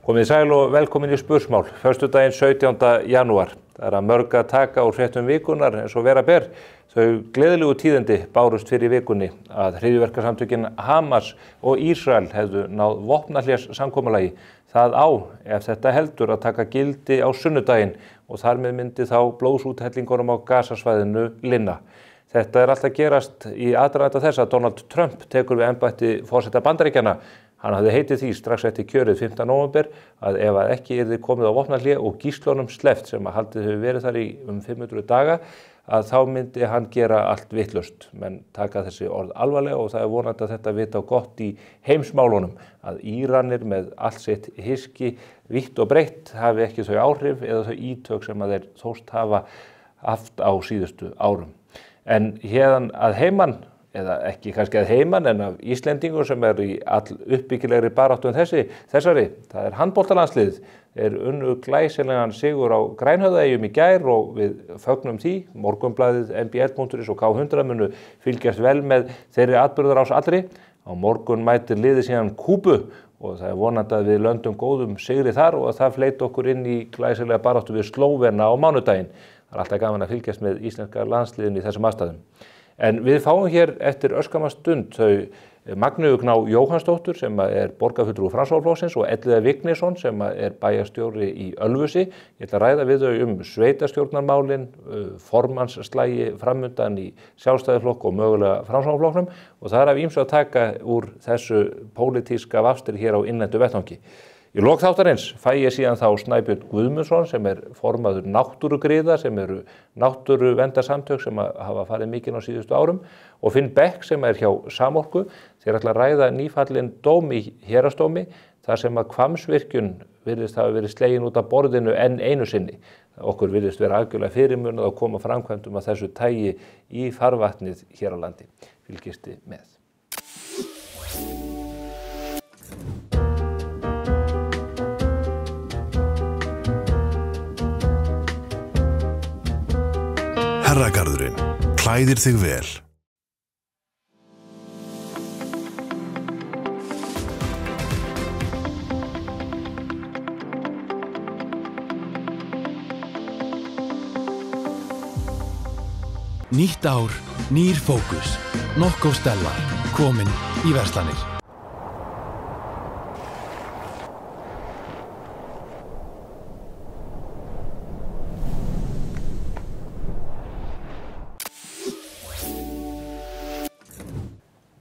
Komið sæl og velkomin í Spursmál, föstudaginn 17. janúar. Það að mörg að taka úr fréttum vikunar eins og vera ber. Þau gleðilegu tíðindi bárust fyrir vikunni að hryðjuverkasamtökin Hamas og Ísrael hefðu náð vopnahlés samkomulagi. Það á, ef þetta heldur, að taka gildi á sunnudaginn og þar með myndi þá blóðsúthellingunum á Gazasvæðinu linna. Þetta alltaf gerast í aðdraganda þess að Donald Trump tekur við embætti forseta Bandaríkjanna. Hann hafði heitið því strax eftir kjörið 5. nóvember að ef ekki yrði komið á vopnahlé og gíslunum sleppt sem haldið hefur verið þar í 500 daga, að þá myndi hann gera allt vitlaust. Menn taka þessi orð alvarlega og það vonandi að þetta vita á gott í heimsmálunum að Íranir með allt sitt hyski vítt og breitt hafi ekki þau áhrif eða þau ítök sem að þeir þóst hafa haft á síðustu árum. En hérðan að heiman, eða ekki kannski að heiman en af Íslendingur sem í all uppbyggilegri baráttu en þessari. Það handboltalandsliðið unnu glæsilegan sigur á Grænhöfðaeyjum í gær og við fögnum því. Morgunblaðið, mbl.is og K100 munu fylgjast vel með þeirri atburðarás allri. Á morgun mætir liðið síðan Kúbu og það vonandi að við löndum góðum sigri þar og það fleyt okkur inn í glæsilega baráttu við Slóvena á mánudaginn. Það alltaf gaman að fylgjast með íslenska landsliðinu í þessum aðstæðum. En við fáum hér eftir örskamma stund þau Magneu Gná Jóhannsdóttur sem borgarfulltrúi Framsóknarflokksins og Elliða Vignisson sem bæjarstjóri í Ölfusi. Ég ætla að ræða við þau sveitarstjórnarmálin, formannsslagi framundan í Sjálfstæðisflokk og mögulega Framsóknarflokknum og það af ýmsu að taka úr þessu pólitíska vafstri hér á innlendu vettvangi. Í lok þáttarins fæ ég síðan þá Snæbjörn Guðmundsson sem formaður náttúrugriða sem náttúruverndarsamtök sem hafa farið mikinn á síðustu árum og Finn Beck sem hjá Samorku. Þeir ætla að ræða nýfallinn dóm í héraðsdómi þar sem að Hvammsvirkjun virðist hafa verið slegin út af borðinu enn einu sinni. Okkur virðist vera algjörlega fyrirmunað að koma framkvæmdum að þessu tagi í farvatnið hér á landi. Fylgisti með. Herragarðurinn klæðir þig vel. Nýtt ár, nýr fókus. Nokko Stella, komin í verslanir.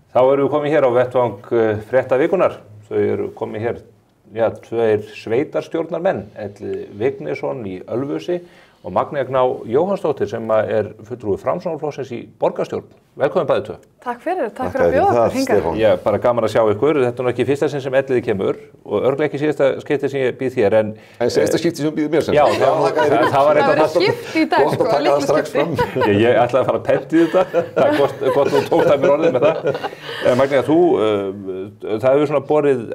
Þá erum við komið hér á vettvang frétta vikunar. Þau komið hér, tveir sveitarstjórnarmenn, Elliði Vignisson í Ölfusi og Magneu Gná Jóhannsdóttir sem fulltrúi Framsóknarflokksins í borgarstjórn. Velkomin bæði tvö. Takk fyrir að bjóða okkur hingað. Bara gaman að sjá ykkur. Þetta ekki fyrsta sinn sem Elliði kemur og örugglega ekki síðasta skipti sem ég býð þér. En síðasta skipti sem býð mér sem. Já, það var eitthvað skipt í dag, Gott að taka það strax fram. Ég ætlaði að fara að penti þetta. Það er gott þú tókst að mér orðið með það. Magneu, það hefur svona borið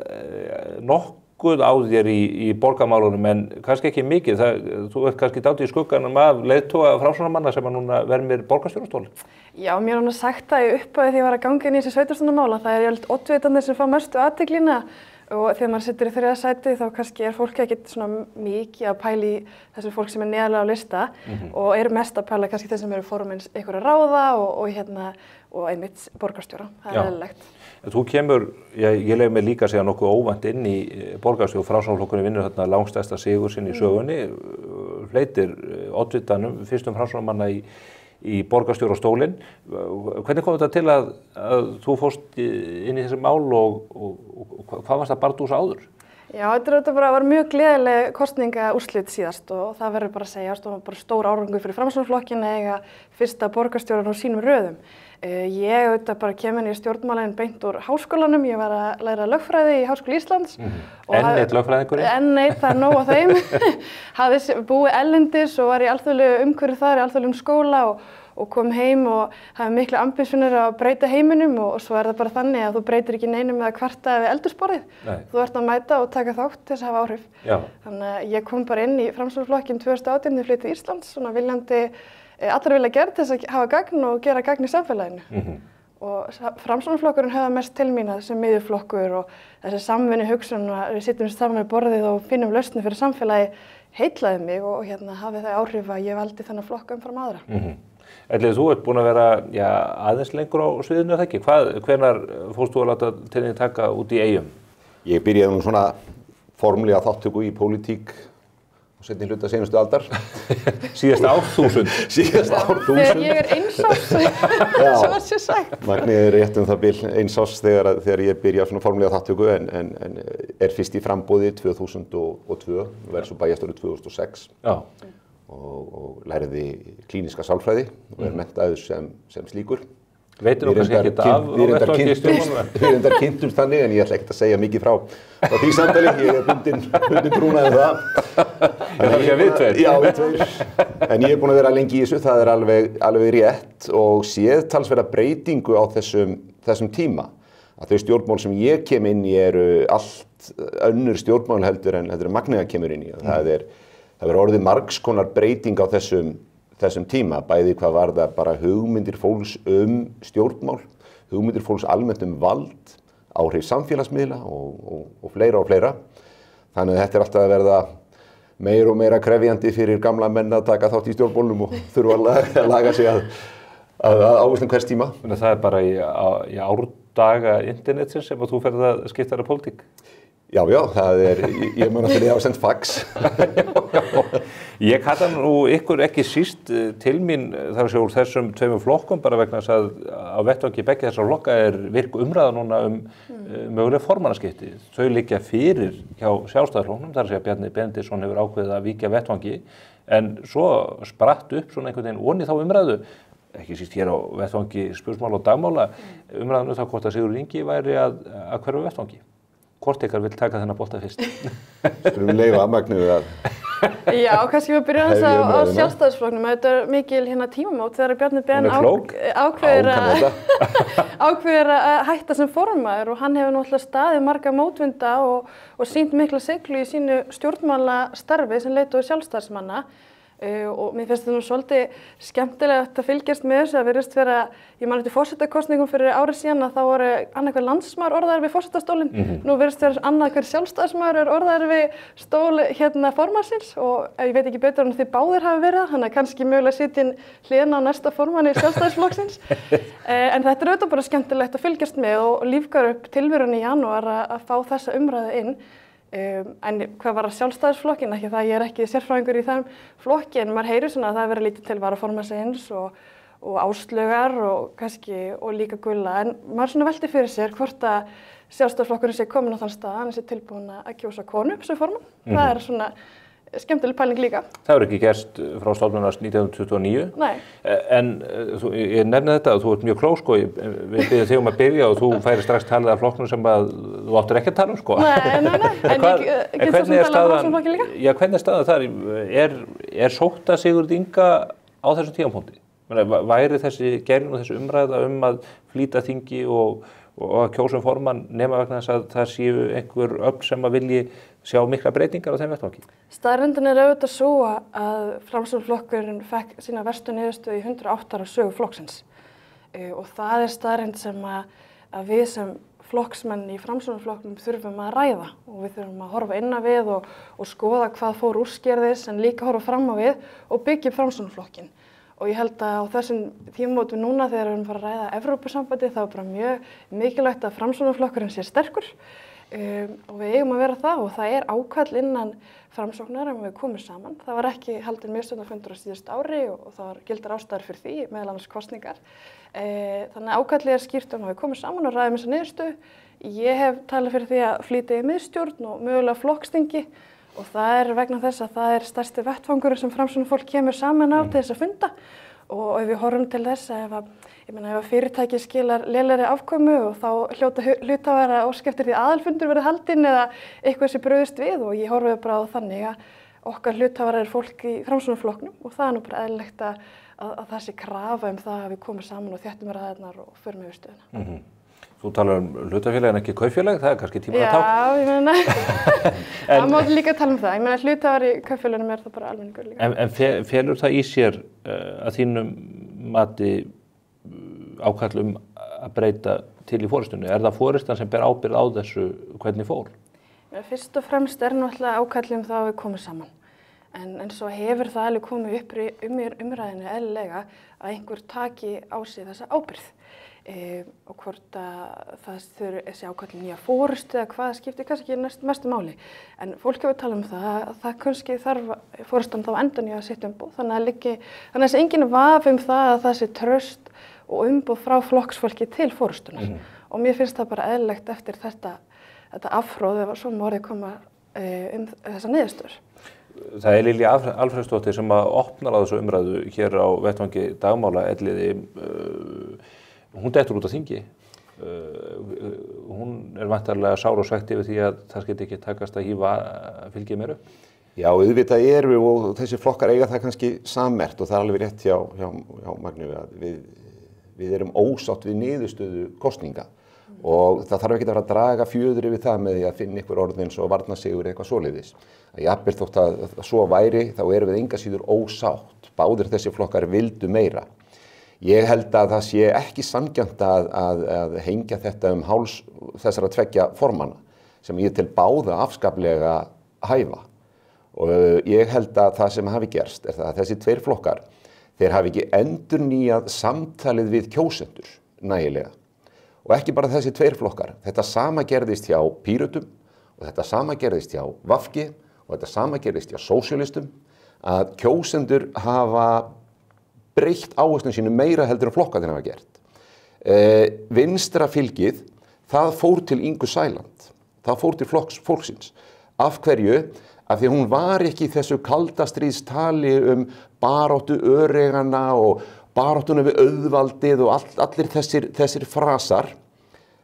nokkuð á þér í borgarmálunum en kannski ekki mikið. Þú kannski dálítið í skugganum af leiðtoga Framsóknarmanna sem núna vermir borgarstjórastól. Já, mér var sagt það í upphafi þegar ég var að ganga inn í þessi sveitarstjórnarmál að það oddvitarnir sem fá mestu athyglina og þegar maður situr í þriðja sæti þá kannski fólki ekkert svona mikið að pæla í þessu fólk sem neðarlega á lista og mest að pæla kannski þeir sem eru formenn einhverja ráða og einmitt borgarstjóra. Það eðlilegt. Þú kemur, ég leyfi mig líka að segja nokkuð óvænt inn í borgarstjórn. Framsóknarflokkurinn vinnur þarna langstærsta sigur sinn í sögunni, hleytir oddvitanum, fyrstum Framsóknarmanna í borgarstjórastólinn. Hvernig kom þetta til að þú fórst inn í þessi mál og hvað varst það bardúsa áður? Já, þetta var mjög gleðileg kosningaúrslit síðast og það verður bara að segja að það var bara stór árangur fyrir Framsóknarflokkinn að eiga fyrsta borgarstjóran á sínum röðum. Ég bara kemur í stjórnmálinn beint úr háskólanum, ég var að læra lögfræði í Háskóla Íslands. Enn eitt lögfræðingurinn? Enn eitt, það nóg á þeim. Hafði búið erlendis og var í alþjóðlegu umhverfi þar, í alþjóðlegum skóla og kom heim og hafði mikla ambísjónir að breyta heiminum og svo það bara þannig að þú breytir ekki neinum með að kvarta við eldhúsborðið. Þú ert að mæta og taka þátt til þess að hafa áhrif. Þannig að ég kom bara inn í Framsóknarflokkinn 2018 þegar ég flytti til Íslands, svona viljandi allra vilja gera til þess að hafa gagn og gera gagn í samfélaginu. og Framsóknarflokkurinn höfða mest til mín sem miðjuflokkur og þessi samvinnu hugsun að við sitjum saman við borðið og finnum lausnir fyrir samfélagi heitlaði mig og hafið það áhrif að ég valdi þennan flokk umfram aðra. Ellið, þú ert búin að vera aðeins lengur á sviðinu, eða ekki? Hvenær fórst þú að láta til þín taka út í Eyjum? Ég byrjaði nú svona formlega þáttöku í pólitík á seinni hluta seinustu aldar. Síðasta árþúsund. Síðasta árþúsund. Þegar ég er eins árs, svo var sér sagt. Magnið er rétt það bil eins árs þegar ég byrja svona formlega þáttöku en er fyrst í framboði 2002, verð svo bæjarstjóri 2006. Já. Og læriði klíníska sálfræði og menntaður sem slíkur. Veitir nú kannski ekkert af á vettvangi stjórnmálanna? Við erum þar kynntur þannig en ég ætla ekkert að segja mikið frá því samtali, ég er bundin trúnaði það. Það er ekki að við tveir? Já, við tveir. En ég er búin að vera lengi í þessu, það er alveg rétt og séð talsverða breytingu á þessum tíma. Að þau stjórnmál sem ég kem inn í eru allt önnur stjórnmál heldur en Magnea kemur inn í. Það er orðið margs konar breyting á þessum tíma, bæði hvað var það bara hugmyndir fólks stjórnmál, hugmyndir fólks almennt vald, áhrif samfélagsmiðla og fleira. Þannig að þetta er alltaf að verða meira og meira krefjandi fyrir gamla menn að taka þátt í stjórnmálum og þurfa að laga sig að áherslum hvers tíma. Þannig að það er bara í árdaga internetsins sem að þú ferð að skipta þér pólitík? Já, ég mun að þeirra hafa sendt fax. Ég kalla nú ykkur ekki síst til mín þar að segja úr þessum tveimur flokkum bara vegna þess að á vettvangi beggja þessar flokka er virk umræða núna möguleg formannaskipti. Þau liggja fyrir hjá Sjálfstæðisflokknum, þar að segja Bjarni Benediktsson hefur ákveðið að víkja vettvangi en svo spratt upp svona einhvern veginn onni þá umræðu, ekki síst hér á vettvangi spursmála og dagmála, umræðan þá hvort að Sigurður Ingi væri að hverfa vettvangi. Hvort ykkar vil taka þennan bolta fyrst? Skulum leyfa Magneu að... Já, kannski við byrjum þess á Sjálfstæðisflokknum. Þetta er mikil tímamót þegar Bjarni Ben ákveður að hætta sem formaður og hann hefur náttúrulega staðið marga mótvinda og sýnt mikla seiglu í sínu stjórnmálastarfi sem leiðtogi Sjálfstæðismanna. Og mér finnst þetta nú svolítið skemmtilegt að fylgjast með þessu að virðist vera, ég man eftir forsetakosningum fyrir árið síðan að þá voru annað hver landsmaður orðaður við forsetastólinn, nú virðist vera annað hver sjálfstæðismaður er orðaður við stól formannsins og ég veit ekki betur en þið báðir hafi verið það, þannig að kannski mögulega sitja hliðina á næsta formanni Sjálfstæðisflokksins. En þetta er auðvitað bara skemmtilegt að fylgjast með og lífgar upp tilverun í janúar að fá þessa umræðu inn. En hvað var að Sjálfstæðisflokkin, ekki það ég er ekki sérfræðingur í þeim flokki en maður heyrir svona að það verið lítið til varaformannsins og Áslaugar og líka Gulla en maður svona velti fyrir sér hvort að Sjálfstæðisflokkurinn sé komin á þann stað hann sé tilbúin að kjósa konu sem formann. Það er svona skemmtileg pæling líka. Það hefur ekki gerst frá stofnunarins 1929. Nei. En ég nefni þetta að þú ert mjög klók sko, við byrjum þig að byrja og þú færi strax talið af flokknum sem að þú áttir ekki að tala sko. Nei. En ég get svo sem tala af þessum flokki líka. Já, hvernig er staðan þar? Er sótt að Sigurður Inga á þessum tímapunkti? Væri þessi gerjun og þessi umræða að flýta þingi og að kjósa formann nema vegna þess að það séu einhver öfl sem að vilji sjá mikla breytingar á þeim vettvangi? Staðreyndin er auðvitað svo að Framsóknarflokkurinn fekk sína verstu niðurstöðu í 108 ára sögu flokksins og það er staðreynd sem að við sem flokksmenn í Framsóknarflokknum þurfum að ræða og við þurfum að horfa inn á við og skoða hvað fór úrskeiðis en líka horfa fram á við og byggja upp Framsóknarflokkinn. Og ég held að á þessum tímamótum núna þegar við erum fara að ræða Evrópusambandið þá er bara mjög mikilvægt að Framsóknarflokkurinn sé sterkur og við eigum að vera það og það er ákall innan Framsóknar við komum saman. Það var ekki haldinn miðstjórnarfundur á síðustu ári og það var gildar ástæður fyrir því, meðal annars kosningar. Þannig að ákallið er skýrt að við komum saman og ræðum þessa niðurstöðu. Ég hef talað fyrir því að flýta í miðstjórn og mögulega flokksþingi og það er vegna þess að það er stærsti vettvangur sem Framsóknarfólk kemur saman á til þess að funda og ef við horfum til þess að ef fyrirtæki skilar lélegri afkomu og þá hljóta hluthafar að óska eftir því aðalfundur verði haldinn eða eitthvað sem brugðist við og ég horfi bara á þannig að okkar hluthafar er fólk í Framsóknarflokknum og það er nú bara eðlilegt að það sé krafa það að við komum saman og þéttum ræðurnar og förum yfir stöðuna. Þú talar hlutafélag en ekki kaupfélag, það er kannski tíma að tákn. Já, ég meina, það mátti líka tala það. Ég meina, hlutafar í kaupfélagum er það bara almenningur líka. En felur það í sér að þínum mati ákall að breyta til í forystunni? Er það forystan sem ber ábyrgð á þessu hvernig fór? Fyrst og fremst náttúrulega ákallið það að við komum saman. En svo hefur það alveg komið upp umræðinu eðlilega að einhver taki á sig þessa ábyrgð. Og hvort að það þessi ákallið nýja forystu eða hvað skiptir kannski ekki mestu máli. En fólk hefur talað það að það kannski þarf forystan þá endurnýja sitt umboð. Þannig að þessi enginn vafi það að það sé traust og umboð frá flokksfólki til forystunar. Og mér finnst það bara eðlilegt eftir þetta afhróð ef svo orðið koma þessa niðurstöður. Það Lilja Alfreðsdóttir sem að opnar á þessu umræðu hér á vettvangi dagmála Elliði. Hún dettur út á þingi. Hún væntanlega sár og svekkt yfir því að það skyldi ekki takast að hífa fylgið meira upp. Já, auðvitað eru og þessi flokkar eiga það kannski sammerkt og það alveg rétt hjá Magnu að við erum ósátt við niðurstöðu kosninga og það þarf ekki að fara að draga fjöður yfir það með því að finna ykkur orð eins og varnarsigur eitthvað svoleiðis. Jafnvel þótt að svo væri þá erum við enga síður ósátt. Báðir þessi flokkar vildu meira. Ég held að það sé ekki sanngjarnt að hengja þetta háls þessara tveggja formanna sem ég til báða afskaplega hæfa. Og ég held að það sem hafi gerst það að þessi tveir flokkar, þeir hafi ekki endurnýjað samtalið við kjósendur nægilega. Og ekki bara þessi tveir flokkar, þetta sama gerðist hjá Pírötum og þetta sama gerðist hjá VG og þetta sama gerðist hjá sósíalistum að kjósendur hafa breytt áherslum sínu meira heldur en flokkarnir hafa gert. Vinstra fylgið, það fór til Ingu Sæland, það fór til fólksins. Af hverju? Af því að hún var ekki í þessu kaldastríðstali baráttu öreigana og baráttuna við auðvaldið og allir þessir frasar,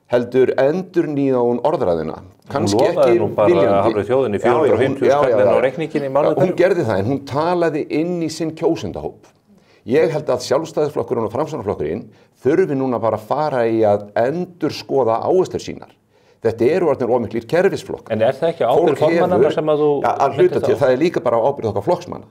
heldur endurnýja hún orðræðina. Kannski ekki viljandi. Hún lofaði nú bara að hafa þjóðinni 450 skallin á reikningin í mánuði. Hún gerði það en hún talaði inn í sinn kjósendahóp. Ég held að Sjálfstæðisflokkurinn og Framsóknarflokkurinn þurfi núna bara að fara í að endurskoða áherslur sínar. Þetta eru orðnir of miklir kerfisflokkar. En það ekki ábyrgð formannanna sem að þú... Að hluta til, það líka bara ábyrgð okkar flokksmanna.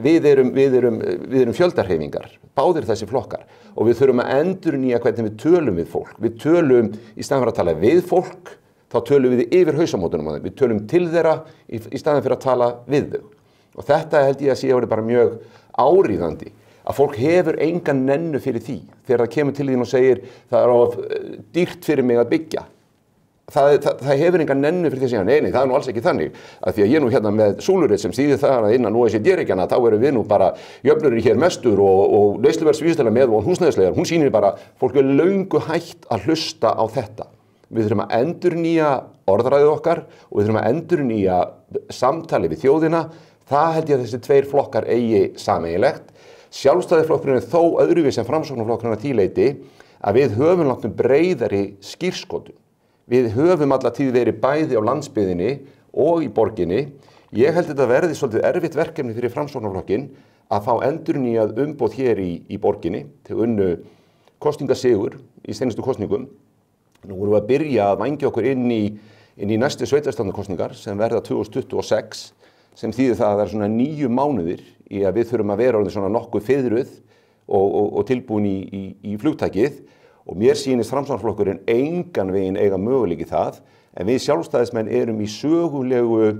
Við erum fjöldahreyfingar, báðir þessi flokkar og við þurfum að endurnýja hvernig við tölum við fólk. Við tölum, í staðan fyrir að tala við fólk, þá tölum við yfir hausamótunum á þeim. Við tölum til þeirra í staðan fyrir að tala við þau. Og þetta held ég að sé orðið bara mjög áríðandi að fólk hefur engan nennu fyrir því þegar það kemur til þín og segir það er of dýrt fyrir mig að byggja. Það hefur engan nennu fyrir því að segja nei, það er nú alls ekki þannig að því að ég nú hérna með súlurinn sem þýðir það að innan OECD-ríkjanna þá erum við nú bara jöfnurir hér mestur og neysluverðsvísitala með og húsnæðislegar, hún sýnir bara fólk er löngu hætt að hlusta á þetta. Við þurfum að endurnýja orðræðu okkar og við þurfum að endurnýja samtali við þjóðina. Það held ég að þessi tveir flokkar eigi sameiginlegt. Sjálfstæðisflokkurinn er þó öðruvísi en Framsóknarflokkurinn að því leyti að við höfum langt breiðari skírskotun. Við höfum alla tíð verið bæði á landsbyggðinni og í borginni. Ég held þetta verði svolítið erfitt verkefni fyrir Framsóknarflokkinn að fá endurnýjað umboð hér í borginni til unnu kosningasigur í seinustu kosningum. Nú vorum við að byrja að vængja okkur inn í næstu sveitarstjórnarkosningar sem verða 2026 sem þýðir það að það er svona 9 mánuðir í að við þurfum að vera orðin svona nokkuð fiðruð og tilbúin í flugtækið og mér sýnist Framsóknarflokkurinn engan veginn eiga möguleiki það en við sjálfstæðismenn erum í sögulegu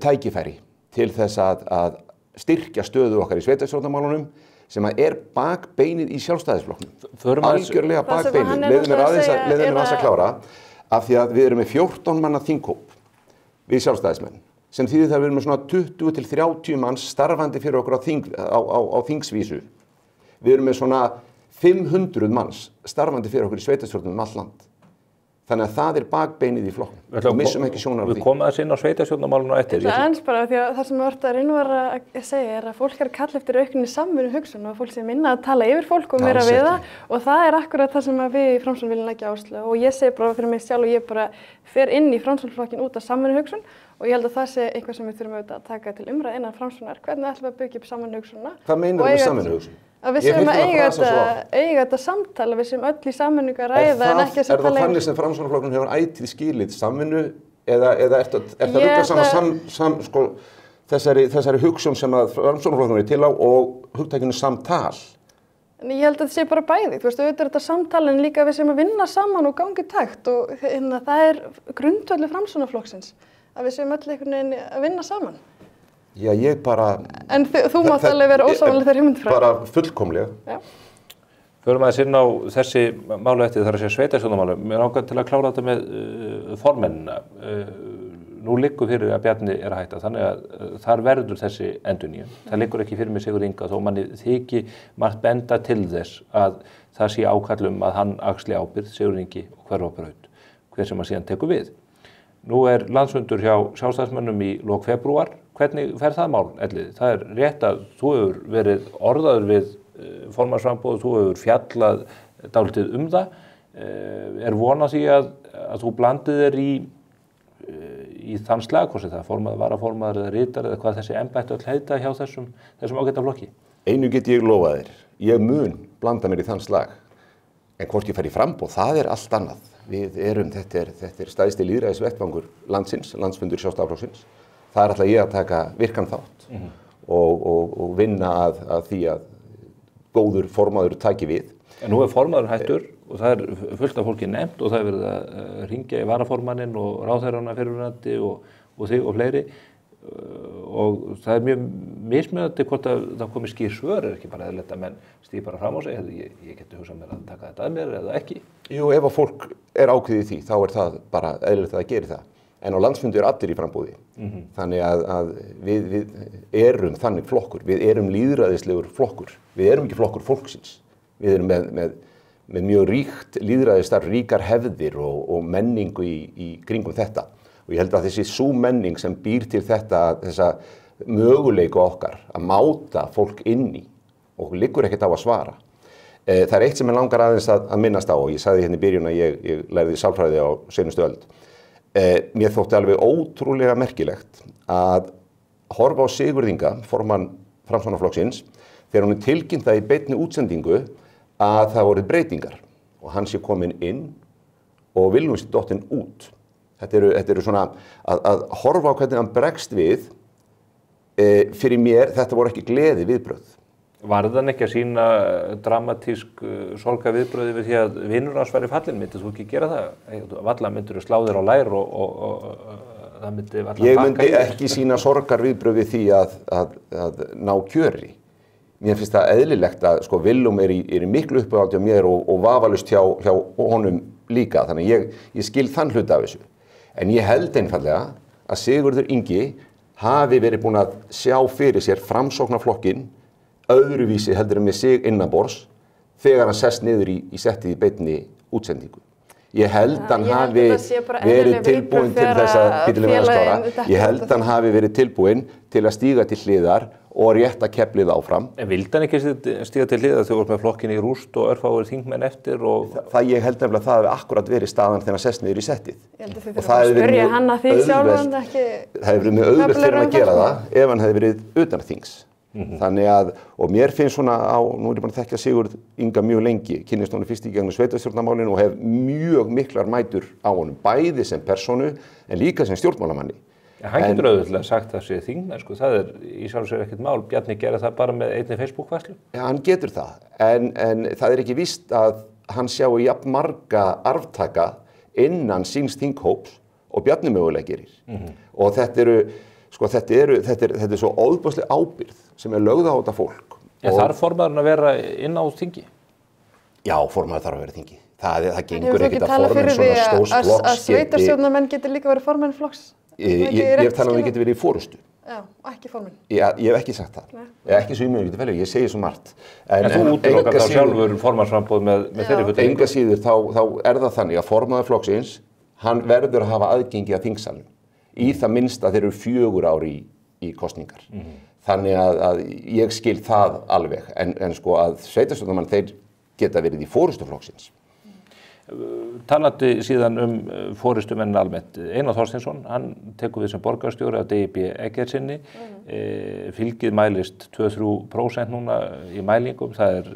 tækifæri til þess að styrkja stöðu okkar í sveitarstjórnarmálunum sem er bakbeinið í sjálfstæðisflokknum. Algjörlega bakbeinið. Leiðum mér aðeins að klára af því að við erum með 14 manna þinghóp við sjálfstæðismenn sem þýðir það að við erum með svona 20 til 30 manns starfandi fyrir okkur á þingsvísu. Við erum með svona 500 manns starfandi fyrir okkur í sveitarstjórnum all land. Þannig að það er bakbeinið í flokknum. Við missum ekki sjónar á því. Við komum aðeins inn á sveitarstjórnarmálinu á eftir. Það eins bara því að það sem Ortarinn var að segja er að fólk er að kalla eftir aukinni samvinnu hugsun og fólk sem minna að tala yfir fólk og meira við það og það er akkurat það sem við í Framsókn viljum leggja áherslu og ég segi bara fyrir mig sjálf og ég bara fer inn í Framsóknarflokkinn út af samvinnu hugsun og ég held að það sé eitthvað sem við þurfum auðvitað að taka til umræðu innan Framsóknar. Hvernig ætlum við að byggja upp samvinnu hugsunna? Hvað meinar við samvinnu hugsun? Að við séum að eiga þetta samtala, við séum öll í samvinnu að ræða en ekki að Er það þannig sem Framsóknarflokkurinn hefur ætíð skilið samvinnu eða er það rugga saman þessari hugsun sem að Framsóknarflokkurinn er til á og hugtakinu samtal? Ég held að það sé bara bæði, þú veist, auðvitað er þetta samtalin líka við sem að vinna saman og gangi tækt og það grundvöllur Framsóknarflokksins að við séum öll einhvern veginn að vinna saman. Já, ég bara... En þú mátt alveg vera ósammála þeirri hugmyndafræði. Bara fullkomlega. Já. Förum aðeins inn á þessi málu eftir, það er að segja sveitarstjórnarmálu. Mér langar til að klára þetta með formennina. Nú liggur fyrir að Bjarni er að hætta, þannig að þar verður þessi endurnýjun. Það liggur ekki fyrir mig Sigurður Inga, þó manni þyki margt benda til þess að það sé ákall að hann axli ábyrgð, Sigurður Ingi og Hverfabraut, hver sem að síðan tekur við. Nú er landsfundur hjá Sjálfstæðismönnum í lok febrúar. Hvernig fer það mál, Elliði? Það er rétt að þú hefur verið orðaður við formannsframboð, þú hefur fjallað dálítið það. Er von á því að þú blandið þér í þann slag, hvort það formaður, varaformaður eða ritari eða hvað þessi embætti öll heita hjá þessum ágæta flokki? Einu get ég lofað þér, ég mun blanda mér í þann slag, en hvort ég fer í framboð, það er allt annað. Þetta er stærsti lýðræðisvettvangur landsins, landsfundur Sjálfstæðisflokksins. Það er alltaf ég að taka virkan þátt og vinna að því að góður formaður taki við. En nú er formaður hættur og það er fullt af fólki nefnt og það er verið að hringja í varaformanninn og ráðherrana fyrirverandi og þig og fleiri og það er mjög mismunandi hvort að það komi skýr svör, ekki bara eðlilegt að menn stígi bara fram á sig, ég geti hugsað mér að taka þetta að mér eða ekki. Jú, ef að fólk er ákveðið í því, þá er það bara eðlilegt að það geri það. En á landsfundi allir í frambúði. Þannig að við erum þannig flokkur, við erum lýðræðislegur flokkur, við erum ekki flokkur fólksins. Við erum með mjög ríkt lýðræðistar, ríkar hefðir og menningu í kringum þetta. Og ég held að þessi sú menning sem býr til þessa möguleika okkar að máta fólk inn í og liggur ekkert á að svara. Það er eitt sem ég langar aðeins að minnast á og ég sagði hérna í byrjun að ég lærði sálfræði á seinustu öld. Mér þótti alveg ótrúlega merkilegt að horfa á Sigurð Inga, formann Framsóknarflokksins, þegar hún tilkynnt það í beinni útsendingu að það voru breytingar og hann sé kominn inn og Willum sé dottinn út. Þetta eru svona að horfa á hvernig hann bregst við, fyrir mér þetta voru ekki gleði viðbrögð. Var það ekki að sína dramatísk sorgarviðbrögði við því að vinur hans væri fallinn? Myndið þú ekki gera það? Valla myndir þú slá þér á lær og það myndi valla bakka í? Ég myndi ekki sína sorgarviðbrögð við því að ná kjöri. Mér finnst það eðlilegt að Willum er í miklu uppáhaldi á mér og vafalaust hjá honum líka. Þannig ég skil þann hluta af þessu. En ég held einfallega að Sigurður Ingi hafi verið búinn að sjá fyrir sér Framsóknarflokkinn öðruvísi heldur en með sig innanborðs þegar hann sest niður í settið í beinni útsendingu. Ég held hann hafi verið tilbúinn til þess ég held hann hafi verið tilbúinn til að stíga til hliðar og rétta keflið áfram. En vildi hann ekki stíga til hliðar þegar þú ert með flokkinn í rúst og örfáir þingmenn eftir? Það ég held nefnilega að það hefði akkurat verið staðan þegar hann sest niður í settið. Ég held að þið þurfum að spyrja hann að því sjálfan ekki. Það hefði verið mjög auðvelt fyrir hann að gera það ef hann hefði verið utan þings. Þannig að, og mér finnst svona nú er ég búin að þekkja Sigurð Inga mjög lengi, kynnist honum fyrst í gegnum sveitarstjórnarmálinu og hef mjög miklar mætur á honum, bæði sem persónu en líka sem stjórnmálamanni. Hann getur auðvitað sagt það sé þingmenn, það er í sjálfu sér ekkert mál, Bjarni gerir það bara með einni Facebook-værslu. Já, hann getur það, en það er ekki víst að hann sjái jafn marga arftaka innan síns þinghóps og Bjarni mögulega gerir. Og þetta er svo óbúslega ábyrgð sem er lögð á þetta fólk. Þarf formaðurinn að vera inn á þingi? Já, formaður þarf að vera þingi. Það gengur ekkert að formenn svona stórs flokks að sveitarstjórnarmenn getur líka verið formenn flokks? Ég hef talað um að það getur verið í forystu. Já, ekki formenn. Ég hef ekki sagt það. Ekki svo mjög getur velja, ég segi svo margt. En þú útilokar það sjálfur formannsframboð með þeirri fulltingu? Enga síður þá er það þannig að formaður flokksins, hann verður að hafa aðgengi að þingsalnum. Í það minnst að þeir eru 4 ár í kosningar. Þannig að ég skil það alveg, en að sveitarstjórnarmenn þeir geta verið í forystuflokksins. Talandi síðan forystumenn almennt, Einar Þorsteinsson, hann tekur við sem borgarstjóri af DIB Eggertsinni, fylgið mælist 2-3% núna í mælingum, það er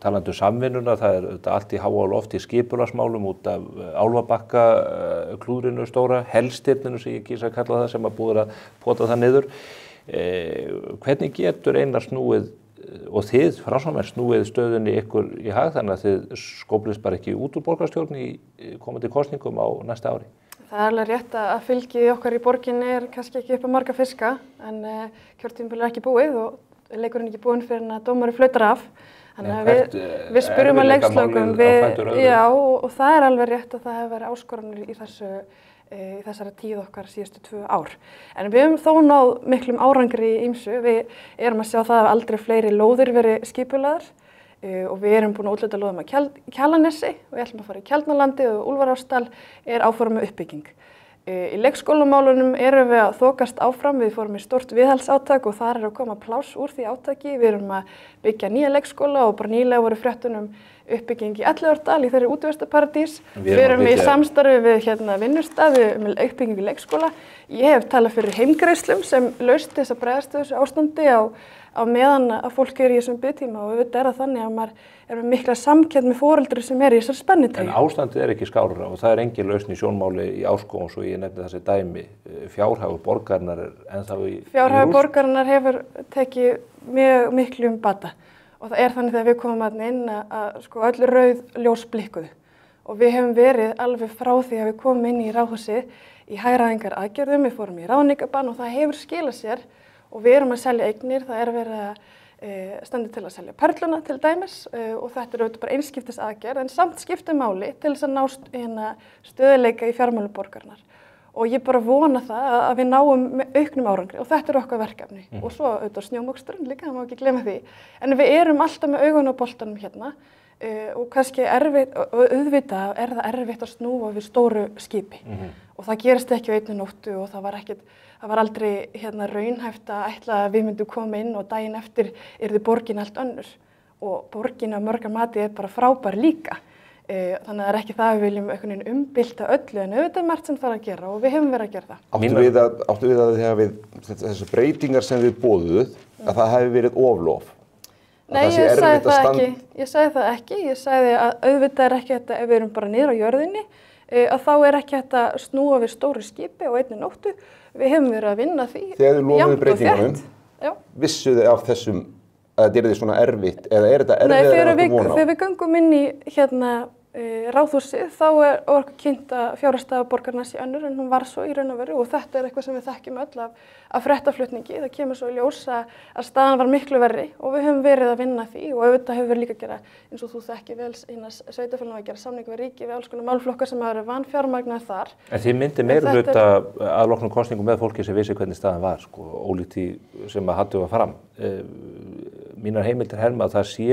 talandi samvinnuna, það er allt í háa og loft í skipulagsmálum út af Álfabakka klúðrinu stóra, helstirninu sem ég kýs að kalla það sem að búið að pota það niður. Hvernig getur Einar snúið og þið Framsóknarmenn snúið stöðunni ykkur í hag þannig að þið skóplist bara ekki út úr borgarstjórn í komandi kosningum á næsta ári? Það er alveg rétt að fylgið okkar í borginni kannski ekki upp á marga fiska en kjörtímabil ekki búið og leikurinn ekki búinn fyrir að dómari flautar af. Þannig að við spyrjum að leikslokum, já, og það er alveg rétt að það hefur verið áskoranir í þessari tíð okkar síðustu 2 ár. En við höfum þó náð miklum árangri í ýmsu. Við erum að sjá það að aldrei fleiri lóðir verið skipulaðar og við erum búin að útluta lóðum að Kjalarnesi og við ætlum að fara í Keldnalandi og Úlfarárdal er áform með uppbygging. Í leikskólamálunum erum við að þokast áfram, við fórum í stórt viðhaldsátak og þar er að koma pláss úr því átaki. Við erum að byggja nýja leikskóla og bara nýlega voru fréttunum uppbygging í Elliðaárdal í þeirri útivistarparadís. Við erum í samstarfi við vinnustaði um uppbygging í leikskóla. Ég hef talað fyrir heimgreiðslum sem laust þess að bregðast þessu ástandi á meðan að fólk í þessum biðtíma og auðvitað er það þannig að maður er með mikla samkennd með foreldri sem í þessari spennitreyju. En ástandið er ekki skárra og það er engin lausn í sjónmáli í Árskógum svo ég nefni þessi dæmi. Fjárhagur borgarinnar er ennþá í rúst. Fjárhagur borgarinnar hefur tekið mjög miklum bata og það er þannig þegar við komum að inn að öll rauð ljós blikkuðu og við hefum verið alveg frá því að við komum inn í Ráðhúsið í hagræðingar aðgerðum, við fórum í ráðningabann og það hefur skilað sér og við erum að selja eignir, það er verið að standa til að selja Perluna til dæmis og þetta er auðvitað bara einskiptis aðgerð en samt skiptir máli til þess að ná stöðuleika í fjármálum borgarinnar og ég bara vona það að við náum með auknum árangri og þetta er okkar verkefni og svo auðvitað snjómoksturinn líka, það má ekki glemma því en við erum alltaf með augun á boltanum hérna og kannski erfitt, og auðvitað er það erfitt að snúa við stóru skipi og það gerist ekki á einni nóttu og það var aldrei raunhæft að ætla að við myndum koma inn og daginn eftir yrði borgin allt önnur og borgin á mörga mati er bara frábær líka þannig að það er ekki það að við viljum einhvern veginn umbylta öllu en auðvitað er margt sem þarf að gera og við hefum verið að gera það. Áttu við að þegar við þessu breytingar sem við boðuð að það hefði verið oflof? Nei, ég sagði það ekki. Ég sagði að auðvitað er ekki þetta ef við erum bara niður á jörðinni að þá er ekki þetta snúa við stóru skipi og einni nóttu. Við hefum verið að vinna því. Þegar þið lofuðu breytingunum, vissuð þið af þessum að þetta er svona erfitt eða er þetta erfitt að áttu von á? Þegar við göngum inn í Ráðhúsið þá er okkur kynnt að fjárhagsstaða borgarinnar sé önnur en hún var svo í raun og veru og þetta er eitthvað sem við þekkjum öll af fréttaflutningi. Það kemur svo í ljós að staðan var miklu verri og við höfum verið að vinna því og auðvitað hefur við líka að gera eins og þú þekkir vel sveitarfélögin að gera samning við ríki við alls konar málflokkar sem hafa verið vanfjármagnaðir þar. En þið myndir meirihluta að loknum kosningum með fólki sem vissi hvernig staðan var ólíkt því sem að hattu að fram. Mínar heimildir herma að það sé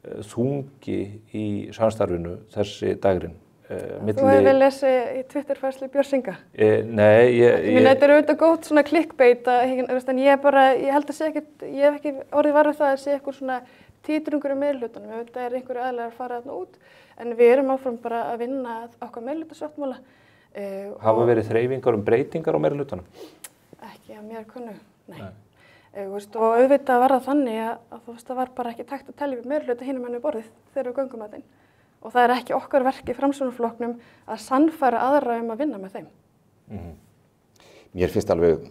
þungi í samstarfinu þessi dagurinn. Þú hefur vel lesið í Twitterfærslu Björns Inga? Nei, þetta er auðvitað gótt svona clickbait en ég held að sé ekkert, ég hef ekki orðið var við það að sé eitthvað svona títrungur í meirihlutanum. Þetta er einhverju aðilega að fara þarna út en við erum áfram bara að vinna okkar meirihlutasáttmála. Hafa verið þreifingar breytingar á meirihutanum? Ekki að mér kunnu, nei. Og auðvitað var það þannig að það var bara ekki takt að telja við meirihluta hinum enn við borðið þegar við göngum að þeim. Og það er ekki okkar verk í Framsóknarflokknum að sannfæra aðra að vinna með þeim. Mér finnst alveg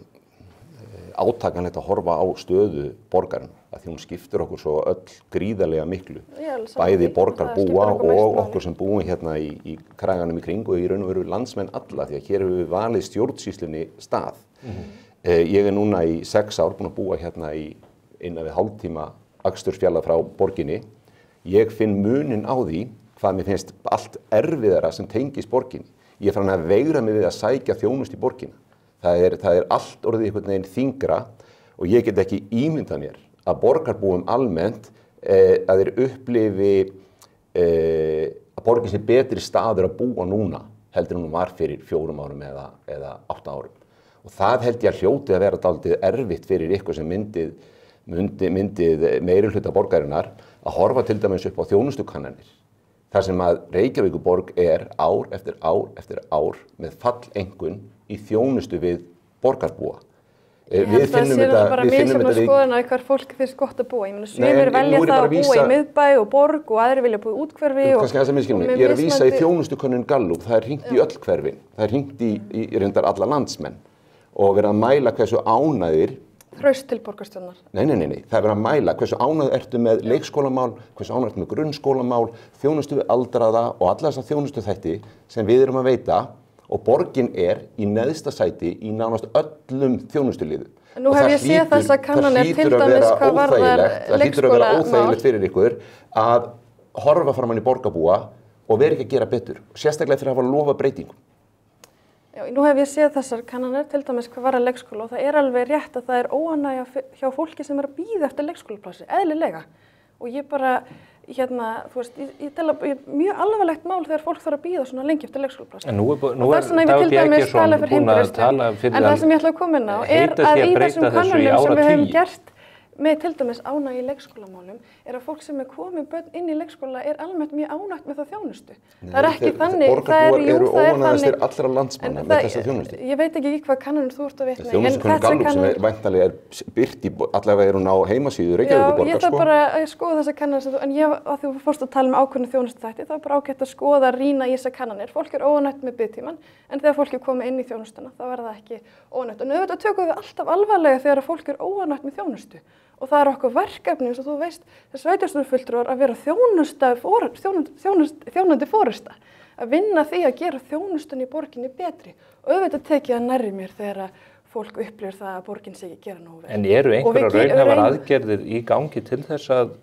átakanlegt að horfa á stöðu borgarinn að því hún skiptir okkur svo öll gríðarlega miklu. Bæði borgarbúa og okkur sem búum hérna í kraganum í kring og í raun og veru landsmenn alla því að hér hefur við valið stjórnsýslunni stað. Ég er núna í 6 ár búinn að búa hérna í innan við hálftíma akstursfjalla frá borginni. Ég finn munin á því hvað mér finnst allt erfiðara sem tengist borginni. Ég er farin að veigra mig við að sækja þjónustu í borgina. Það er allt orðið einhvern veginn þyngra og ég get ekki ímyndað mér að borgarbúum almennt að þeir upplifi að borgin sé betri staður að búa núna heldur en hún var fyrir 4 árum eða 8 árum. Og það held ég að hljóti að vera dálítið erfitt fyrir ykkur sem myndið meirihluta borgarinnar að horfa til dæmis upp á þjónustukannanir. Þar sem að Reykjavíkurborg er ár eftir ár eftir ár með falleinkunn í þjónustu við borgarbúa. Við finnum þetta bara misjafna skoðun að hvar fólk finnst gott að búa. Ég meina sumir velja það að búa í miðbæ og borg og aðrir vilja búa í útkverfi Ég er að vísa í þjónustukönnun Gallup, það er hringt í öll hverfin, það er hringt í reyndar alla landsmenn og verið að mæla hversu ánægðir traust til borgarstjórnar? Nei. Það er verið að mæla hversu ánægð ertu með leikskólamál, hversu ánægð ertu með grunnskólamál, þjónustu við aldraða og alla þessa þjónustu þætti sem við erum að veita og borgin í neðsta sæti í nánast öllum þjónustuliðum. Nú hef ég séð þessa kannanir til dæmis hvað varðar leikskólamál. Það hlýtur að vera óþægilegt fyrir ykkur að horfa framan í borgarbúa og vera ekki að gera betur, sérstaklega fyrir að hafa lofa breytingum. Já, nú hef ég séð þessar kannanir til dæmis hvað varðar leikskóla og það er alveg rétt að það er óánægja hjá fólki sem er að bíða eftir leikskólaplási, eðlilega. Og ég bara, þú veist, ég tel að mjög alvarlegt mál þegar fólk þarf að bíða svona lengi eftir leikskólaplási. En nú er Dagur Bjargeirsson búinn að tala fyrir en það sem ég ætla að koma inn á er að í þessum kannunum sem við höfum gert með til dæmis ánægja í leikskólamálum er að fólk sem er komið börn inn í leikskóla er almennt mjög ánægt með það þjónustu. Það er ekki þannig, borgarbúar eru óánægðastir allra landsmanna með þessa þjónustu. Ég veit ekki í hvað kannanir þú ert að vitna í. Þjónustukönnun Gallup sem væntanlega birt allavega er hún á heimasíðu Reykjavíkurborgar. Já, ég þarf bara að skoða þessa kannanir en að þú fórst að tala ákveðna þjónustuþætti, það er bara ágætt að skoða, rýna í þessar kannanir. Fólk er óánægt með biðtímann en þegar fólk er komið inn í þjónustuna þá er það ekki óánægt. En auðvitað tökum við alltaf alvarlega þegar fólk er óánægt með þjónustu. Og það er okkur verkefni, eins og þú veist, þess sveitarstjórnarfulltrúar að vera þjónandi forysta, að vinna því að gera þjónustunni í borginni betri. Og auðvitað tekið það nærri mér þegar fólk upplifir það að borgin sé ekki gera nógu vel. En eru einhverjar raunhæfar aðgerðir í gangi til þess að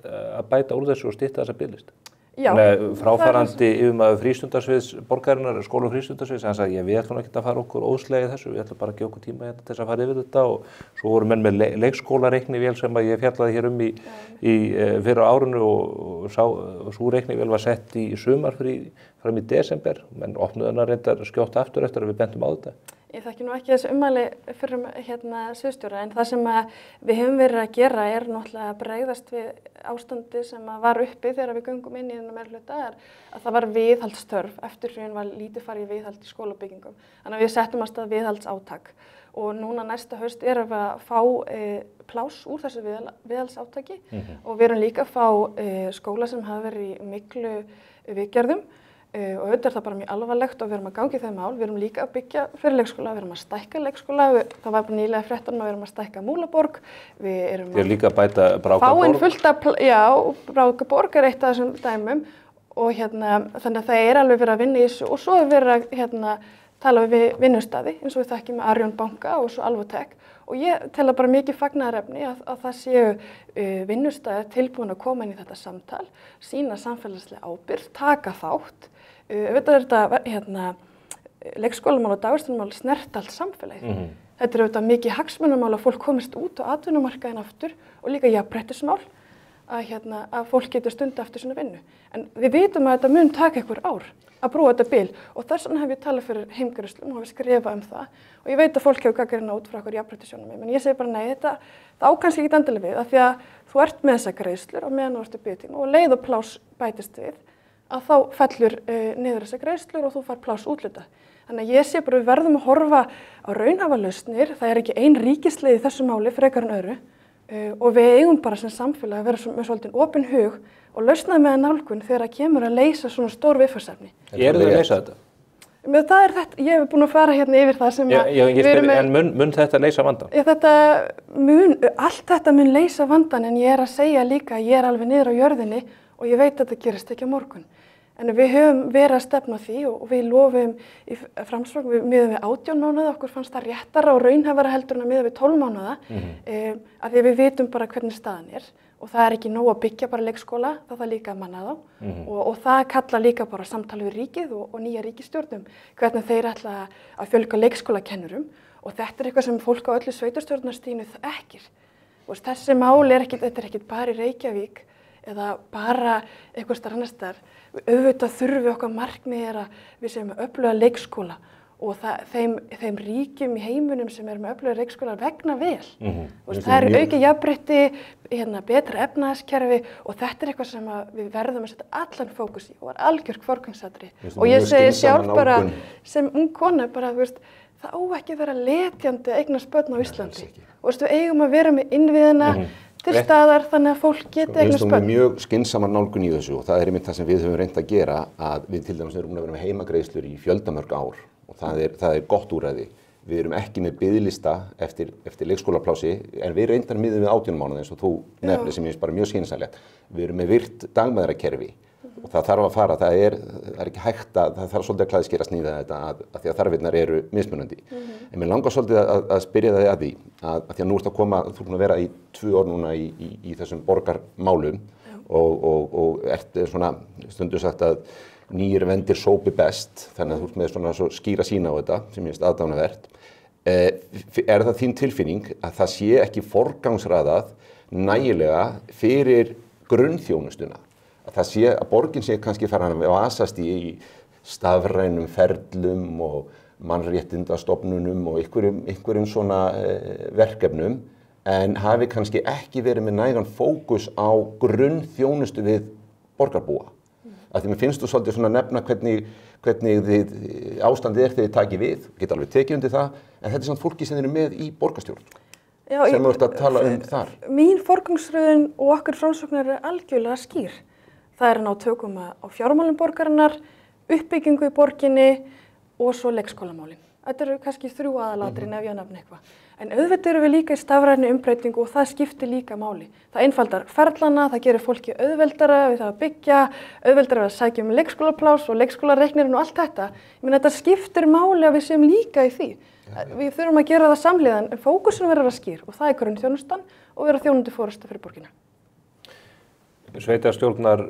bæta úr þessu og stytta þessa biðlista? Já. Fráfarandi yfirmaður frístundasviðs borgarinnar, skóla frístundasviðs, hann sagði, við ætlum ekki að fara okkur óðslega í þessu, við ætlum bara að gefa okkur tíma til þess að fara yfir þetta og svo voru menn með leikskólareiknivél sem að ég fjallaði hér í fyrra árinu og svo reiknivél var sett í sumarfrí fram í desember, menn opnuðu hana reyndar skjótt aftur eftir að við bentum á þetta. Ég þekki nú ekki þessu ummæli fyrir sviðsstjóra en það sem við höfum verið að gera er náttúrulega að bregðast við ástandi sem var uppi þegar við göngum inn í þennan meirihluta að það var viðhaldsþörf. Eftir hrun var lítið farið í viðhald í skólabyggingum. Þannig að við settum af stað viðhaldsátak og núna næsta haust erum við að fá pláss úr þessu viðhaldsáttaki og við erum líka að fá skóla sem hafa verið í miklu viðgerðum. Og auðvitað er það bara mjög alvarlegt og við erum að gangi þeim mál. Við erum líka að byggja fyrir leikskóla, við erum að stækka leikskóla, það var bara nýlega fréttan og við erum að stækka Múlaborg. Við erum að líka bæta Brákaborg. Fáinn fullt af, já, Brákaborg er eitt af þessum dæmum og þannig að það er alveg verið að vinna í þessu og svo er verið að tala við vinnustaði eins og við þekkjum með Arjón banka og svo Alvotek og ég tel bara mikið fagnaðarefni að það séu vinnustaðir tilbúin að koma inn í þetta samtal, sýna samfélagslega ábyrgð, taka þátt. Auðvitað er þetta leikskólamál og dagvistunarmál snert allt samfélagið. Þetta er auðvitað mikið hagsmunamál að fólk komist út á atvinnumarkaðinn aftur og líka jafnréttismál að fólk getur stunda eftir svona vinnu. En við vitum að þetta mun taka einhver ár að brúa þetta bil og þess vegna hef ég talað fyrir heimgreiðslum og hef skrifað það og ég veit að fólk hefur gagnrýni út frá okkur jafnréttissjónarmið, en ég segi bara nei, þetta á kannski ekki endilega við af því að þú ert með þessa greiðslur og meðan þú ert í biðtíma og leið og pláss bætist við að þá fellur niður þessa greiðslur og þú fær pláss úthlutað. Þannig að ég sé bara við verðum að horfa á raunhæfar lausnir, það er ekki ein ríkisleið í þessu máli frekar en öðru og við eigum bara sem samfélag að vera með svolítið opinn hug og lausna með nálgun þegar það kemur að leysa svona stór viðfangsefni. Eru þið að leysa þetta? Það er þetta, ég hef búin að fara hérna yfir það sem við erum með. En mun þetta leysa vandann? Allt þetta mun leysa vandann en ég er að segja líka að ég er alveg niður á jörðinni og ég veit að þetta gerist ekki á morgun. En við höfum verið að stefna því og við lofum í framsókn, við miðum við 18 mánuði, okkur fannst það réttara og raunhæfara heldur en að miða við 12 mánuða, af því að við vitum bara hvernig staðan er og það er ekki nóg að byggja bara leikskóla, það þarf líka að manna þá og það kallar líka bara samtali við ríkið og nýja ríkisstjórnum, hvernig þeir ætla að fjölga leikskólakennurum og þetta er eitthvað sem fólk á öllu sveitarstjórnarstiginu þekkir. Þessi mál þetta er ekkert bara í Reykjavík eða bara einhvers staðar annars staðar. Auðvitað þurfi okkar markmið að við séum með öfluga leikskóla og þeim ríkjum í heiminum sem eru með öfluga leikskóla vegna vel. Það er aukið jafnrétti, betra efnahagskerfi og þetta er eitthvað sem við verðum að setja allan fókus í og er algjört forgangsatriði. Og ég segi sjálf bara sem ung kona bara, það á ekki að vera letjandi að eignast börn á Íslandi. Við eigum að vera með innviðina til staðar þannig að fólk geti eignast börn. Við erum mjög skynsamar nálgun í þessu og það er einmitt það sem við höfum reynt að gera að við til dæmis erum að vera með heimagreiðslur í fjöldamörg ár og það er gott úrræði. Við erum ekki með biðlista eftir leikskólaplási, en við reyndar miðum við 18 mánuði eins og þú nefnir sem ég finnst bara mjög skynsamlegt. Við erum með virt dagmæðrakerfi og það þarf að fara, það er ekki hægt að, það þarf svolítið að klæðskera sníða þetta að því að þarfirnar eru mismunandi. En mér langar svolítið að spyrja þig að því að því að nú ert að koma, þú ert að vera í 2 ár núna í þessum borgarmálum og ert svona stundu sagt að nýir vendir sópi best, þannig að þú ert með svona svo skýra sína á þetta sem ég finnst aðdáunarvert. Er það þín tilfinning að það sé ekki forgangsraðað nægilega fyrir grunnþjónustuna? Að það sé að borgin sé kannski fara að vasast í stafrænum ferlum og mannréttindastofnunum og einhverjum svona verkefnum en hafi kannski ekki verið með nægan fókus á grunnþjónustu við borgarbúa. Að því mér finnst þú svolítið svona nefna hvernig ástandið þegar þið takið við, geta alveg tekið undir það, en þetta er samt fólki sem eru með í borgarstjórn. Já, sem þú ert að tala þar. Mín forgangsröðun og okkar framsóknar algjörlega skýr. Það að ná tökum á fjármálum borgarinnar, uppbyggingu í borginni og svo leikskólamálin. Þetta eru kannski 3 aðalatriðin ef ég nefni eitthvað. En auðvitað eru við líka í stafrænni umbreytingu og það skiptir líka máli. Það einfaldar ferlana, það gerir fólki auðveldara við það að byggja, auðveldara við að sækja leikskólaplás og leikskólareiknirinn og allt þetta. Ég meina þetta skiptir máli að við séum líka í því. Við þurfum að gera það samhliða en fókusinn verður að skýr og það er grunnþjónustan og vera þjónandi forysta fyrir borgina. Sveitarstjórnar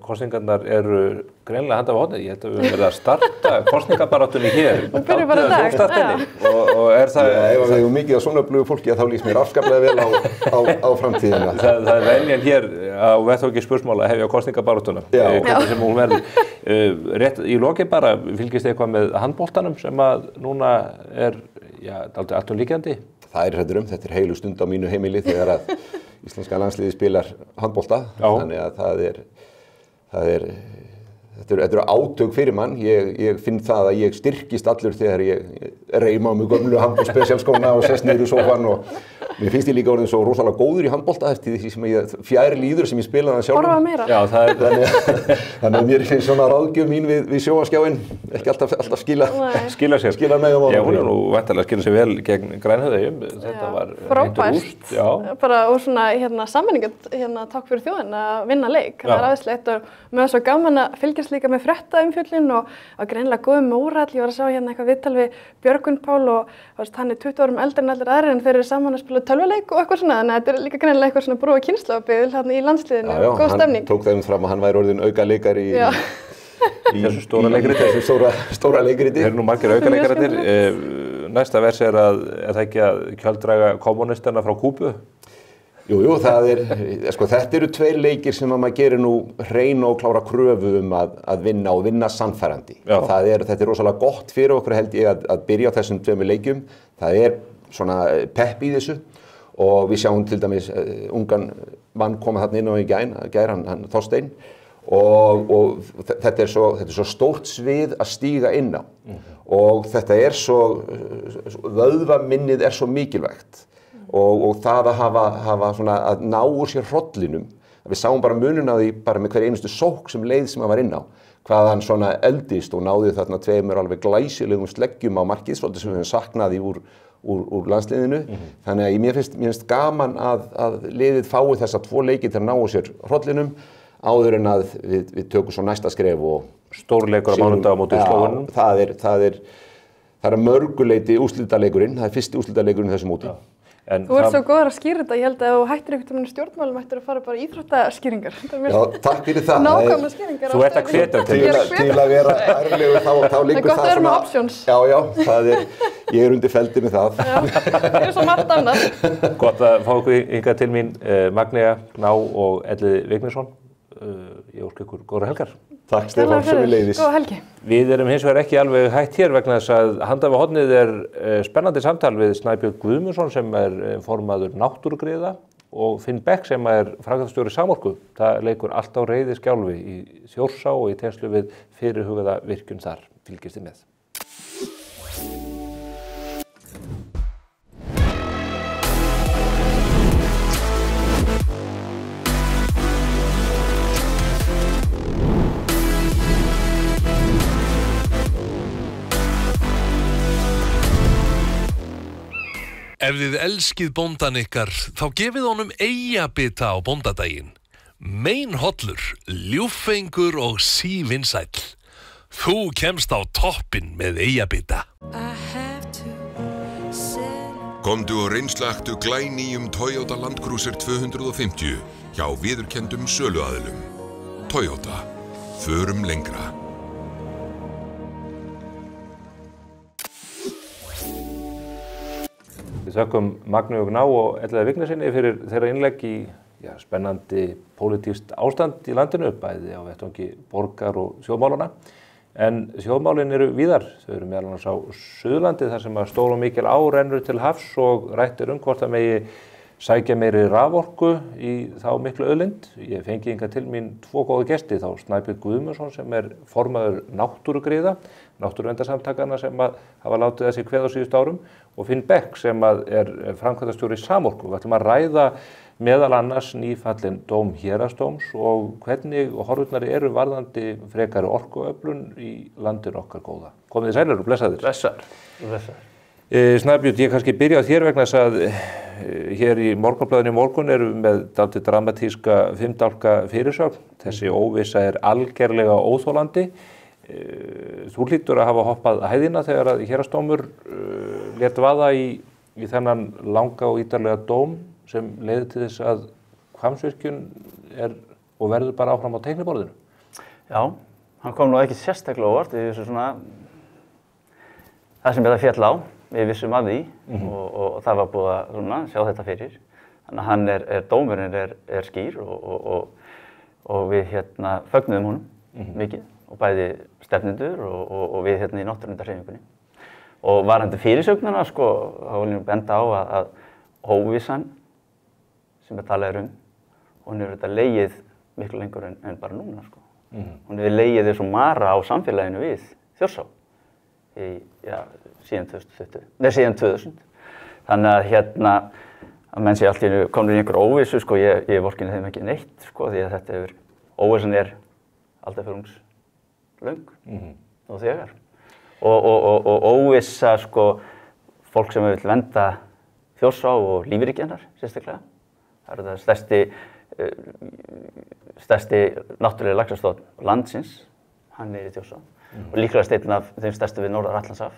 kosningarnar eru greinilega handa á hornið. Ég held að við höfum verið að starta kosningabaráttunni hér. Hún byrjar bara dag. Og er það... Ef það er mikið af svona öflugu fólki að þá lýst mér afskaplega vel á framtíðina. Það er venjan hér á vettvangi spursmála að hefja kosningabaráttuna. Hvernig sem hún verður. Rétt í lokin bara, fylgist eitthvað með handboltanum sem að núna er alltaf líkjandi? Það er hræddur þetta er heilu stund á mínu heimili þegar að íslenska landsliðið spilar handbolta. Þannig að þetta eru átök fyrir mann. Ég finn það að ég styrkist allur þegar ég reyma á mig gömlu handboltspecialskóna og sest niður í sófan og mér finnst ég líka orðin svo rosalega góður í handbolta eftir því sem fjær líður sem ég spilaði hann sjálfur. Horfa meira. Já, það er þannig að mér finnst svona ráðgjöf mín við sjónvarpsskjáinn ekki alltaf skila sér. Skila mig á máli. Já, hún er nú væntanlega að skila sér vel gegn Grænhöfðeyjum. Þetta var frábært. Bara og svona sammenningar takk fyrir þjóðina að vinna leik. Það er aðeinslegt og mér var svo gaman að fylgjast líka með fréttaumfjöllun og greinilega góðum mórall. Ég var að sjá hérna eitthvað viðtal við Björgvin Pál og hann er 20 árum eldri en allir aðrir en þeir eru saman að spila tölvuleik og eitthvað svona, þannig að þetta er líka greinilega eitthvað svona brú- og kynslóðabil hérna í landsliðinu, góð stemning. Hann tók það fram að hann væri orðinn aukaleikari í þessu stóra leikriti. Stóra leikriti. Þeir eru nú margir aukaleikaratir. Næsta vers er það ekki að kjölddraga kommunistana frá Kúbu? Jú, þetta eru 2 leikir sem að maður gerir nú hreina og klára kröfu að vinna og vinna sannfærandi. Þetta er rosalega gott fyrir okkur held ég að byrja á þessum 2 leikjum. Það er svona pepp í þessu og við sjáum til dæmis ungan mann koma þarna inn á í gær, hann Þorsteinn og þetta er svo stórt svið að stíga inn á og þetta er svo vöðvaminnið er svo mikilvægt. Og það að hafa svona að ná úr sér hrollinum. Við sáum bara munun á því bara með hver einustu sókn sem leið sem hann var inn á. Hvað hann svona eldist og náði þarna 2 alveg glæsilegum sleggjum á markið, svolítið sem við höfum saknaði úr landsliðinu. Þannig að mér finnst gaman að liðið fái þessa 2 leiki til að ná úr sér hrollinum áður en að við tökum svo næsta skref og stórleikur á mánudag á móti Slóvenum. Það er að mörguleiti úrslitaleikurinn, það er fyrsti úrslitaleikurinn í þessu móti. Þú ert svo góður að skýra þetta, ég held að ef þú hættir einhvern veginn stjórnmálum ættir að fara bara íþróttaskýringar. Já, takk fyrir það. Nákvæmlega skýringar. Þú ert að hvetja til að vera ærlegur þá liggur það svona. Það er gott að vera með options. Já, ég er undir feldi með það. Já, það er svo margt annað. Gott að fá okkur hingað til mín Magnea Gná og Elliði Vignisson. Ég óska ykkur góðar helgar. Takk Stefán, sömuleiðis. Góða helgi. Við erum hins vegar ekki alveg hætt hér vegna þess að handa við hornið er spennandi samtal við Snæbjörn Guðmundsson sem er formaður Náttúrugriða og Finn Beck sem er framkvæmdastjóri Samorku. Það leikur allt á reiði skjálfi í Þjórsá og í tengslum við fyrirhugaða virkjun þar. Fylgist þið með. Ef þið elskið bóndan ykkar, þá gefið honum eyjabita á bóndadaginn. Meinhollur, ljúffengur og sívinsæll. Þú kemst á toppinn með eyjabita. Komdu og reynslaktu glænýjum Toyota Land Cruiser 250 hjá viðurkenndum söluaðilum. Toyota. Förum lengra. Við þökkum Magni og Gná og Elliða Vignissyni fyrir þeirra innlegg í spennandi pólitískt ástand í landinu, bæði á vettvangi borgar og þjóðmálana. En þjóðmálin eru víðar. Þau eru meðal annars á Suðurlandi þar sem að stór og mikil á rennur til hafs og rætt hvort það megi sækja meiri raforku í þá miklu auðlind. Ég fengi hingað til mín 2 góða gesti, þá Snæbjörn Guðmundsson sem formaður náttúrugriða, náttúruverndarsamtakanna sem hafa látið þessi kveð á síðustu árum, og Finn Beck sem framkvæmdastjóri Samorku. Við ætlum að ræða meðal annars nýfallinn dóm héraðsdóms og hvernig horfurnar eru varðandi frekari orkuöflun í landinu okkar góða. Komið þið sælir og blessaðir. Blessaður. Snæbjörn, ég kannski byrja á þér vegna þess að hér í Morgunblaðinu í morgun erum við með dálítið dramatíska 5 dálka fyrirsögn. Þessi óvissa algerlega óþolandi. Þú hlýtur að hafa hoppað hæðina þegar að héraðsdómur lét vaða í þennan langa og ítarlega dóm sem leiði til þess að Hvammsvirkjun og verður bara áfram á teikniborðinu. Já, hann kom nú ekki sérstaklega óvart í þessu svona það sem þetta féll á. Við vissum af því og það var búið að sjá þetta fyrir. Þannig að dómurinn er skýr og við fögnuðum honum mikið og bæði stefnendur og við í náttúruverndarhreyfingunni. Og varðandi fyrirsögnina þá vil ég benda á að óvissan sem talað hún hefur þetta legið miklu lengur en bara núna Hún hefur legið eins og mara á samfélaginu við Þjórsá síðan 2000. Þannig að menn sé allt í einu komnir í einhver óvissu ég vorkenni þeim ekki neitt því að óvissan alltaf fyrir löng og þegar. Og óvissa fólk sem vill vernda Þjórsá og lífríki hennar sérstaklega. Það það stærsti náttúrulega laxastofn landsins, hann í Þjórsá. Og líklegast einn af þeim stærstu við Norður-Atlantshaf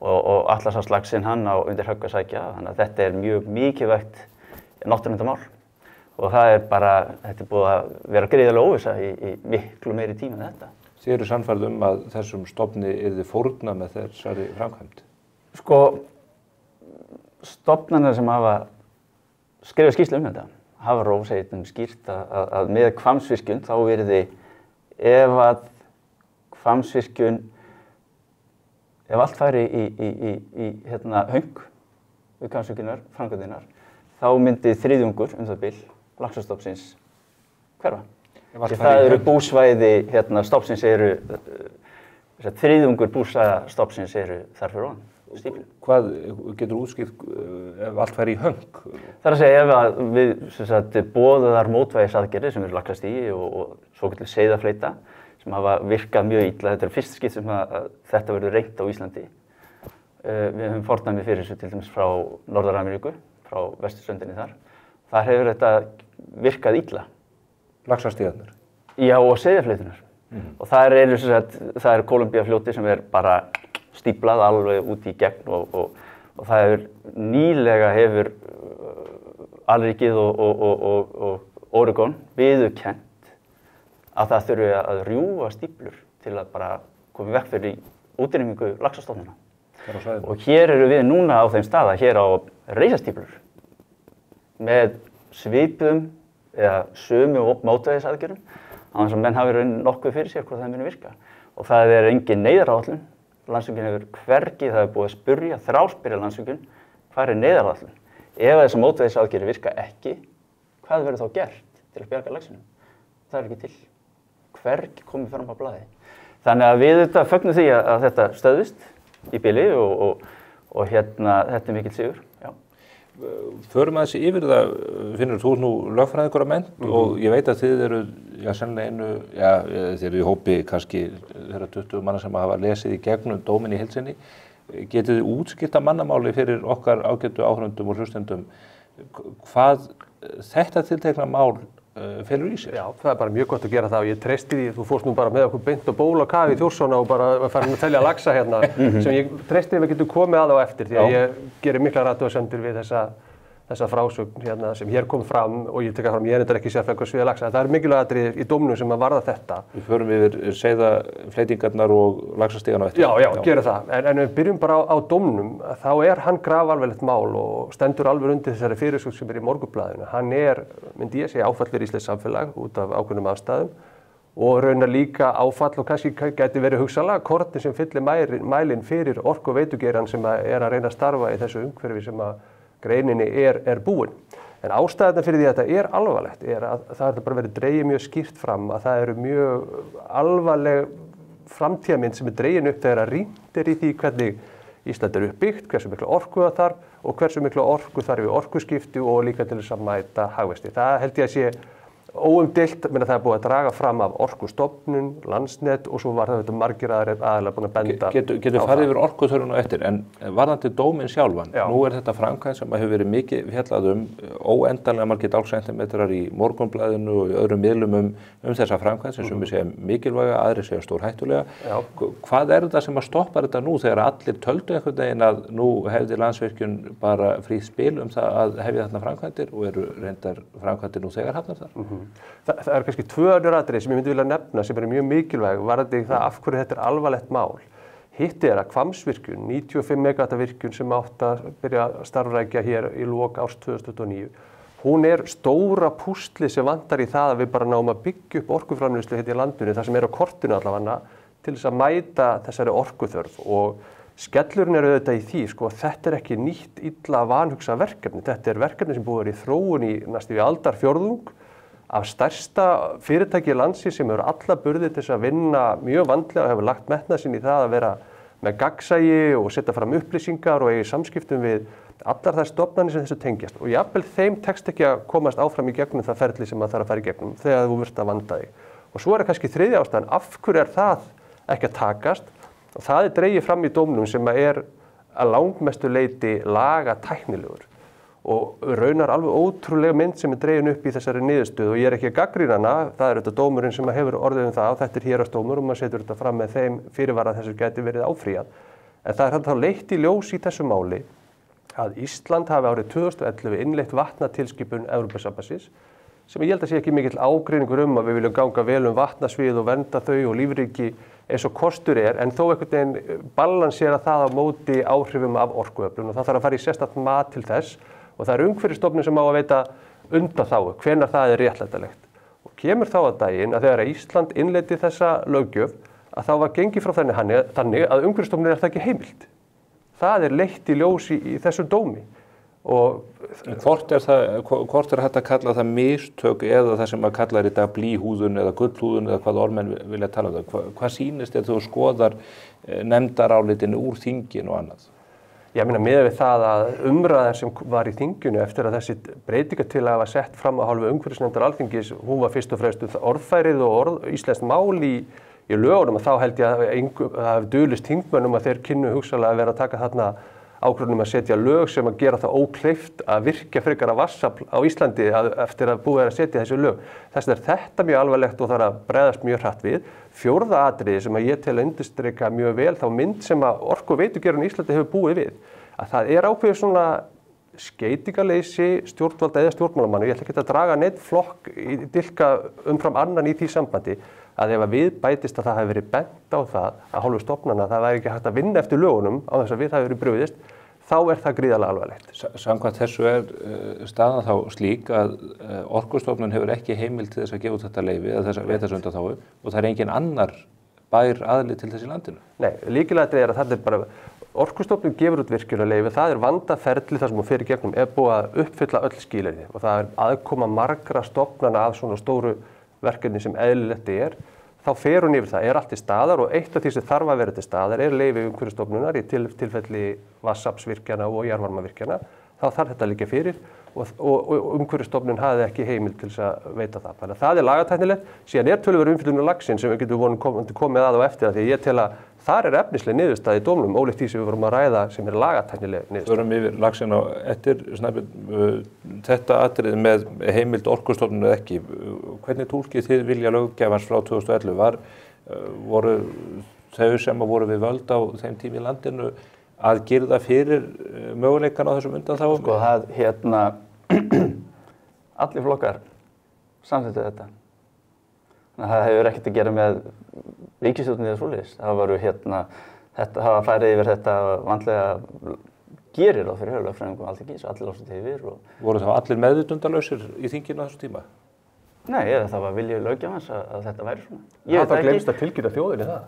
og Atlantshafslaxinn hann á undir högg að sækja, þannig að þetta mjög mikilvægt náttúruverndarmál og þetta búið að vera gríðarlega óvissa í miklu meiri tíma en þetta. Þið eru sannfærð að þessum stofni yrði fórnað með þessari framkvæmd? Stofnarnir sem hafa skrifað skýrslu þetta hafa rósegið skýrt að með Hvammsvirkjun þá yrði ef að Hvammsvirkjun, ef allt færi í höng við Hvammsvirkjunar, framkvæmdirnar, þá myndi þriðjungur það bil laxastofnsins hverfa. Það eru búsvæði stofnsins þriðjungur búsvæðastofnsins þar fyrir ofan, stíflu. Hvað getur útskýrt ef allt færi í höng? Það að segja ef við boðaðar mótvægisaðgerðir sem eru laxastigi og svokölluð seiðafleita sem hafa virkað mjög illa. Þetta fyrsta skipt sem að þetta verður reynt á Íslandi. Við höfum fordæmi fyrir þessu til dæmis frá Norður-Ameríku, frá vesturströndinni þar. Þar hefur þetta virkað illa. Laxastígarnir? Já, og seiðafleitunar. Og það er Kólumbíafljóti sem bara stíplað alveg út í gegn og það hefur alríkið og Oregon viðurkennt að það þurfi að rjúfa stíplur til að bara koma í veg fyrir útrýmingu laxastofnanna. Og hér eru við núna á þeim stað að hér á reisastíplur með svipum eða sömu mótvægisaðgerðum á þess að menn hafi nokkuð fyrir sér hvort það muni virka. Og það engin neyðaráætlun. Landsvirkjun hefur hvergi, það búið að spyrja, þráspyrja Landsvirkjun, hvað neyðaráætlun? Ef þessar mótvægisaðgerðir virka ekki, hvað verður þá gert til að bjarga laxinum? Það ekki til. Hvergi komið fram á blaði. Þannig að við fögnum því að þetta stöðvist í bili og þetta mikill sigur. Já. Förum aðeins yfir það, Finnur, þú nú lögfræðingur að mennt og ég veit að þið eru sennilega þið eru í hópi kannski þeirra 20 manna sem hafa lesið í gegnum dóminn í heild sinni. Getið þið útskýrt mannamáli fyrir okkar ágætu áhorfendum og hlustendum hvað þetta tiltekna mál felur í sér? Já, það bara mjög gott að gera það og ég treysti því, þú fórst nú bara með okkur beint og ból á kafi í Þjórsánna og bara farin að telja laxa hérna sem ég treysti því að við getum komið að á eftir því að ég gerir miklar athugasemdir við þessa frásögn hérna sem hér kom fram og ég teka fram, ég er ekki sérfræðingur á sviði laxa. Það er mikilvægt atriði í dómnum sem að varða þetta. Við förum yfir seiðafleytingarnar og laxastígana á eftir. Já, gerum það. En við byrjum bara á dómnum. Þá er hann grafalvarlegt mál og stendur alveg undir þessari fyrirsögn sem í Morgunblaðinu. Hann myndi ég segja, áfall fyrir íslenskt samfélag út af ákveðnum aðstæðum og raunar líka áfall og kannski gæti verið hugsanlega kortin sem fyllir mælinn fyrir orku- og veitugeirann sem að reyna að starfa í þessu umhverfi sem að greininni er búin. En ástæðan fyrir því að þetta er alvarlegt að það bara verið dregið mjög skýrt fram að það eru mjög alvarleg framtíðarmynd sem dregin upp þegar rýnt í því hvernig Ísland uppbyggt, hversu miklu orku það þarf og hversu miklu orku þarf í orkuskipti og líka til þess að mæta hagvexti. Það held ég að sé óumdeilt, það er búið að draga fram af Orkustofnun, Landsnet og svo var þetta margir aðilar búin að benda Getur farið yfir orkuþörfina á eftir, en varðandi dóminn sjálfan, nú þetta framkvæmd sem hefur verið mikið fjallað óendanlega margir dálksentimetrar í Morgunblaðinu og í öðrum miðlum þessa framkvæmd sem sumir segja mikilvæga, aðrir segja stórhættulega. Hvað þetta sem að stoppa þetta nú þegar allir töldu einhvern veginn að nú hefði Landsvirkjun bara frítt spil það að hefja þarna framkvæmdir og eru reyndar framkvæmdir nú þegar hafnar þar? Það eru kannski tvö önnur atriði sem ég myndi vilja nefna sem mjög mikilvæg varðandi það af hverju þetta alvarlegt mál. Hitt að Hvammsvirkjun, 95 megavata virkjun sem átti að byrja að starfrækja hér í lok árs 2029, hún stóra púsli sem vantar í það að við bara náum að byggja upp orkuframleiðslu hérna í landinu, það sem á kortinu allavega, til þess að mæta þessari orkuþörf og skellurinn auðvitað í því, þetta ekki nýtt illa vanhugsa verkefni, þetta verkefni sem búið í þróun í næstum því aldarfjórðung af stærsta fyrirtæki landsins sem hefur alla burði til þess að vinna mjög vandlega og hefur lagt metnað sinn í það að vera með gagnsæi og setja fram upplýsingar og eigi samskiptum við allar þær stofnanir sem þessu tengjast. Og jafnvel þeim tekst ekki að komast áfram í gegnum það ferli sem maður þarf að fara í gegnum þegar þú virt að vanda þig. Og svo kannski þriðja ástæðan, af hverju það ekki að takast? Og það dregið fram í dómnum sem að langmestu leyti lagatæknilegur. Og raunar alveg ótrúlega mynd sem dregin upp í þessari niðurstöðu og ég ekki að gagnrýna hana, það þetta dómurinn sem hefur orðið það og þetta héraðsdómur og maður setur þetta fram með þeim fyrirvara að þessu gæti verið áfrýjað. En það þá leitt í ljós í þessu máli að Ísland hafi árið 2011 innleitt vatnatilskipun Evrópusambandsins sem ég held að sé ekki mikill ágreiningur að við viljum ganga vel vatnasvið og vernda þau og lífríki eins og kostur en þó einhvern veginn balansera það á móti áhrifum af orkuöflun og það þarf að fara í sérstakt mat til þess. Og það Umhverfisstofnun sem á að veita undanþágu, hvenær það réttlætanlegt. Og kemur þá að daginn að þegar Ísland innleiddi þessa löggjöf að þá var gengið frá þannig að Umhverfisstofnun það ekki heimilt. Það leitt í ljós í þessum dómi. Og hvort hægt að kalla það mistök eða það sem að kalla í dag blýhúðun eða gullhúðun eða hvað ormenn vilja tala um það? Hvað sýnist þegar þú skoðar nefndarálitin úr þinginu og annað? Ég meina miðað við það að umræðan sem var í þinginu eftir að þessi breytingartillaga var sett fram af hálfu umhverfisnefndar Alþingis, hún var fyrst og fremst orðfærið og íslenskt mál í lögunum og þá held ég að það dulist þingmönnum að þeir kynnu hugsanlega að vera að taka þarna ákvörðun að setja lög sem að gera það ókleift að virkja frekara vatnsafl á Íslandi eftir að búið að setja þessi lög. Þess vegna þetta mjög alvarlegt og þarf að bregðast mjög hratt við. Fjórða atriði sem að ég tel að undirstrika mjög vel þá mynd sem að orku- og veitugeirinn í Íslandi hefur búið við. Að það ákveðið svona skeytingarleysi stjórnvalda eða stjórnmálamanna, ég ætla ekki að draga neitt flokk í dilka umfram annan í því sambandi, að ef við bætist að það hefur verið bent á það að hálfu stofnana að það væri ekki hægt að vinna eftir lögunum á þess að við það hefur verið brugðist, þá það gríðarlega alvarlegt. Samkvæmt þessu staðan þá slík að Orkustofnun hefur ekki heimild til þess að gefa út þetta leyfi eða þess að veita þessu undanþágu og það engin annar bær aðili til þess í landinu. Nei, lykilatriði að það bara Orkustofnun gefur út virkjunarleyfi, það vandað ferli þar sem hún fer í gegnum búið að uppfylla öll skilyrði og það aðkoma margra stofnana af svona stóru verkefni sem eðlilegt þá fer hún yfir það, allt til staðar og eitt af því sem þarf að vera til staðar leyfi Umhverfisstofnunar í tilfelli vatnsaflsvirkjana og jarðvarmavirkjana. þá þarf þetta að liggja fyrir og Umhverfisstofnun hafði ekki heimild til þess að veita það. Þannig að það lagatæknilegt, síðan töluverð umfjöllun laxinn sem við getum vonandi komið að á eftir það, því ég tel að þar efnisleg niðurstaða í dómnum, ólíkt því sem við vorum að ræða sem lagatæknileg niðurstaða. Förum yfir laxinn á eftir, Snæbjörn, þetta atriði með heimild Orkustofnun eða ekki. Hvernig túlkið þið vilja löggjafans frá 2011? Voru þau sem voru við völd á þeim tíma í landinu að girða fyrir möguleikan á þessum undanþágum? Sko það, allir flokkar samþykktu þetta. Þannig að það hefur ekkert að gera með ríkisstjórnin eða svoleiðis. Það voru þetta hafa farið yfir þetta vandlega gerir á fyrir lögfræðingum Alþingis, allir losið yfir og... Voru þá allir meðvitundalausir í þinginu á þessum tíma? Nei, það var vilji löggjafans að þetta væri svona. Það var glemst að tilkynna þjóðinni það?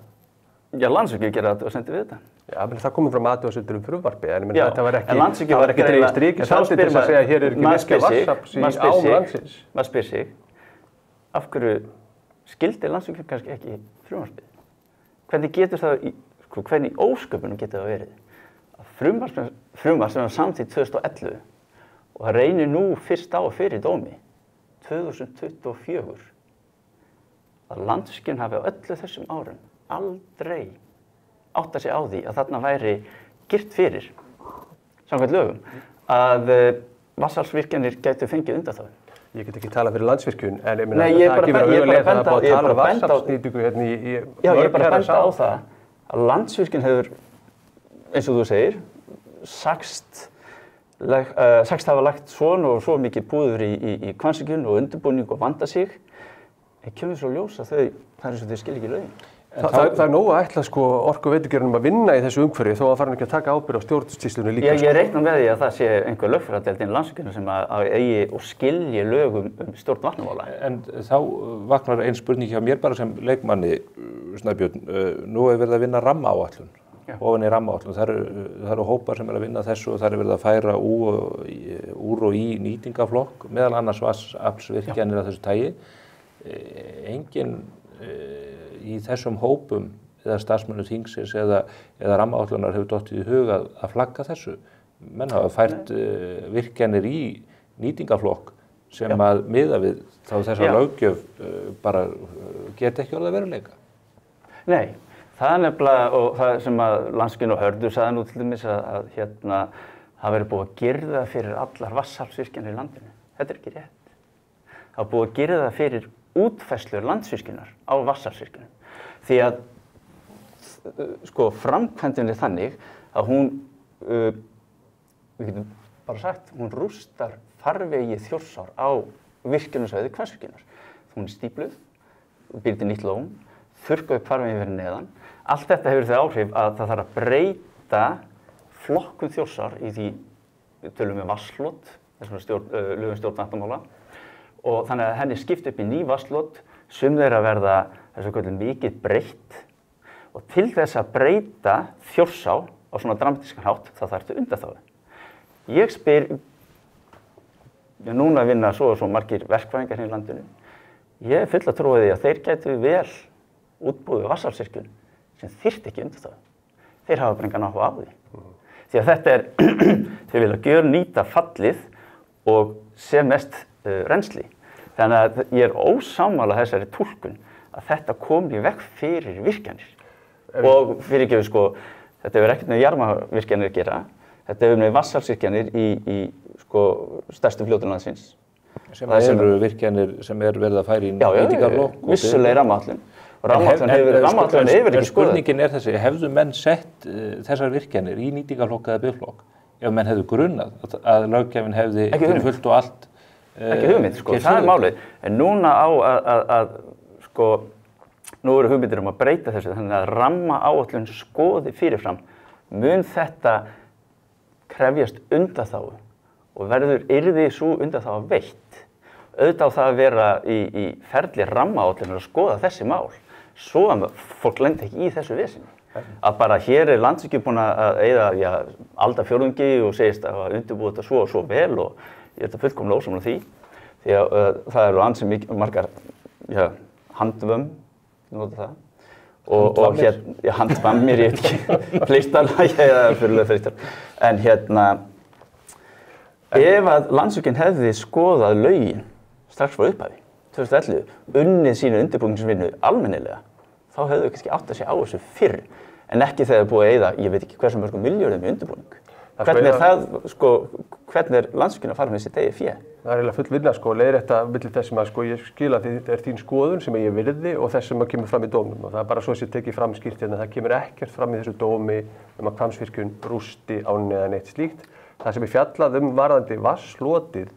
Já, Landsvirkjun gerir athugasemdir við þetta. Já, menn það komið fram athugasemdir frumvarpi, en þetta var ekki... En Landsvirkjun var ekki dregið strikið svolítið til að segja að hér ekki miska vatnsafls í ám landsins. Maður spyr sig, af hverju skildi Landsvirkjun kannski ekki frumvarpið? Hvernig getur það, hvernig ósköpunum getur það verið? Frumvarp sem var samþykkt 2011 og það reynir nú fyrst á fyrir dómi, 2024, að Landsvirkjun hafi á öllu þessum árum aldrei átta sig á því að þarna væri girt fyrir, samkvæmt lögum, að vatnsaflsvirkjanir gætu fengið undanþágu. Ég get ekki talað fyrir Landsvirkjun, en ég meina það gefur að auðvitað það að búið að tala vatnsaflsnýtingu hérna í Já, ég er bara að benda á það að Landsvirkjun hefur, eins og þú segir, sagst hafa lagt svona og svo mikið púður í Hvammsvirkjun og undirbúning og vanda sig, en kemur svo ljós að það er eins og þau skilja ekki lögin. Það er nóg að ætla Orkuveitugerðunum að vinna í þessu umhverfi þó að fara ekki að taka ábyrgð á stjórnsýslunni líka. Ég reikna með því að það sé einhver lögfræðideild innan Landsvirkjunar sem að eigi og skilji lögum stjórn vatnamála. En þá vaknar ein spurning hjá mér bara sem leikmanni, Snæbjörn. Nú er verið að vinna rammaáætlun, ofan í rammaáætlun. Það eru hópar sem að vinna þessu og það er verið að færa úr og í nýtingaflokk, meðal annars vatnsaflsvirkjanir af þessu tagi. Engin í þessum hópum eða starfsmönnum þingsins eða rammaáætlunar hefur dottið í hug að flagga þessu. Menn hafa fært virkjanir í nýtingaflokk sem að miða við þá þessa löggjöf bara geta ekki orðið að veruleika. Nei, það er nefnilega, og það sem að Landsvirkjun og Hörður sagði nú til dæmis að það verið búið að girða fyrir allar vatnsaflsvirkjanir í landinu. Þetta er ekki rétt. Það var búið að girða fyrir útfærslur Landsvirkjunar á vatnsaflsvirkjunum. Því að framkvæmdin er þannig að hún, við getum bara sagt, hún rústar farvegi Þjórsár á virkjunarsvæði Hvammsvirkjunar. Hún er stípluð, býr til nýtt lón, þurrka upp farvegi fyrir neðan. Allt þetta hefur þau áhrif að það þarf að breyta flokkun Þjórsár í því, við tölum við vatnsflot, þessum lögum stjórn vatnamála, og þannig að henni skipt upp í ný vatnsflot, sum þeirra verða þessu kallið mikið breytt, og til þess að breyta Þjórsá á svona dramatískan hátt, það þarftu undanþágu. Ég spyr, núna vinna svo og svo margir verkfræðingar hérna í landinu, ég er full að trúa því að þeir gætu vel útbúið vatnsaflsvirkjun sem þyrfti ekki undanþágu. Þeir hafa bara engan áhuga á því. Því að þetta er, þeir vilja gjörnýta fallið og sem mest rennsli. Þannig að ég er ósammála þessari túlkun að þetta kom í veg fyrir virkjanir. Og fyrirgefðu þetta hefur ekkert með jarðvarmavirkjanir að gera. Þetta hefur með vatnsaflsvirkjanir í stærstu fljótum landsins. Sem eru virkjanir sem verið að færa í nýtingarflokk. Já, vissulega rammaáætlun. Rammaáætlun hefur ekki skoðað. Spurningin er þessi, hefðu menn sett þessar virkjanir í nýtingarflokk eða biðflokk? Ef menn hefðu grunnað að löggjafinn hefði fyrir fullt og allt ekki hugmynd, það er málið. En núna nú eru hugmyndir að breyta þessu, þannig að rammaáætlun skoði fyrirfram. Mun þetta krefjast undanþágu og yrði sú undanþága veitt. Auðvitað á það að vera í ferli rammaáætlunar að skoða þessi mál, svo að fólk lendi ekki í þessu veseni. Að bara hér er Landsvirkjun búin að eyða aldarfjórðungi og segist að undirbúa þetta svo og svo vel og ég er fullkomlega ósammála því. Því að það eru ansi margar handvömm, nota það. Og handvammir, ég veit ekki, fleistar, eða fyrirlega fleistar. En Ef að Landsvirkjun hefði skoðað lögin strax frá upphafi, 2011, unnið sínu undirbúningsvinnu almennilega, þá hefðu við kannski átt að sé á þessu fyrr, en ekki þegar búið að eyða, ég veit ekki hversu mörgum milljörðum í undirbúning. Hvernig er Landsvirkjun að fara með sitt eigið fé? Það er eiginlega full vinna, leiðrétta milli þess sem að ég skil að þetta er þín skoðun sem ég virði og þess sem kemur fram í dómnum. Og það er bara svo sem ég tekið fram skýrt hérna, það kemur ekkert fram í þessu dómi að Hvammsvirkjun rústi ánni eða neitt slíkt. Það sem ég fjallað varðandi vatnslotið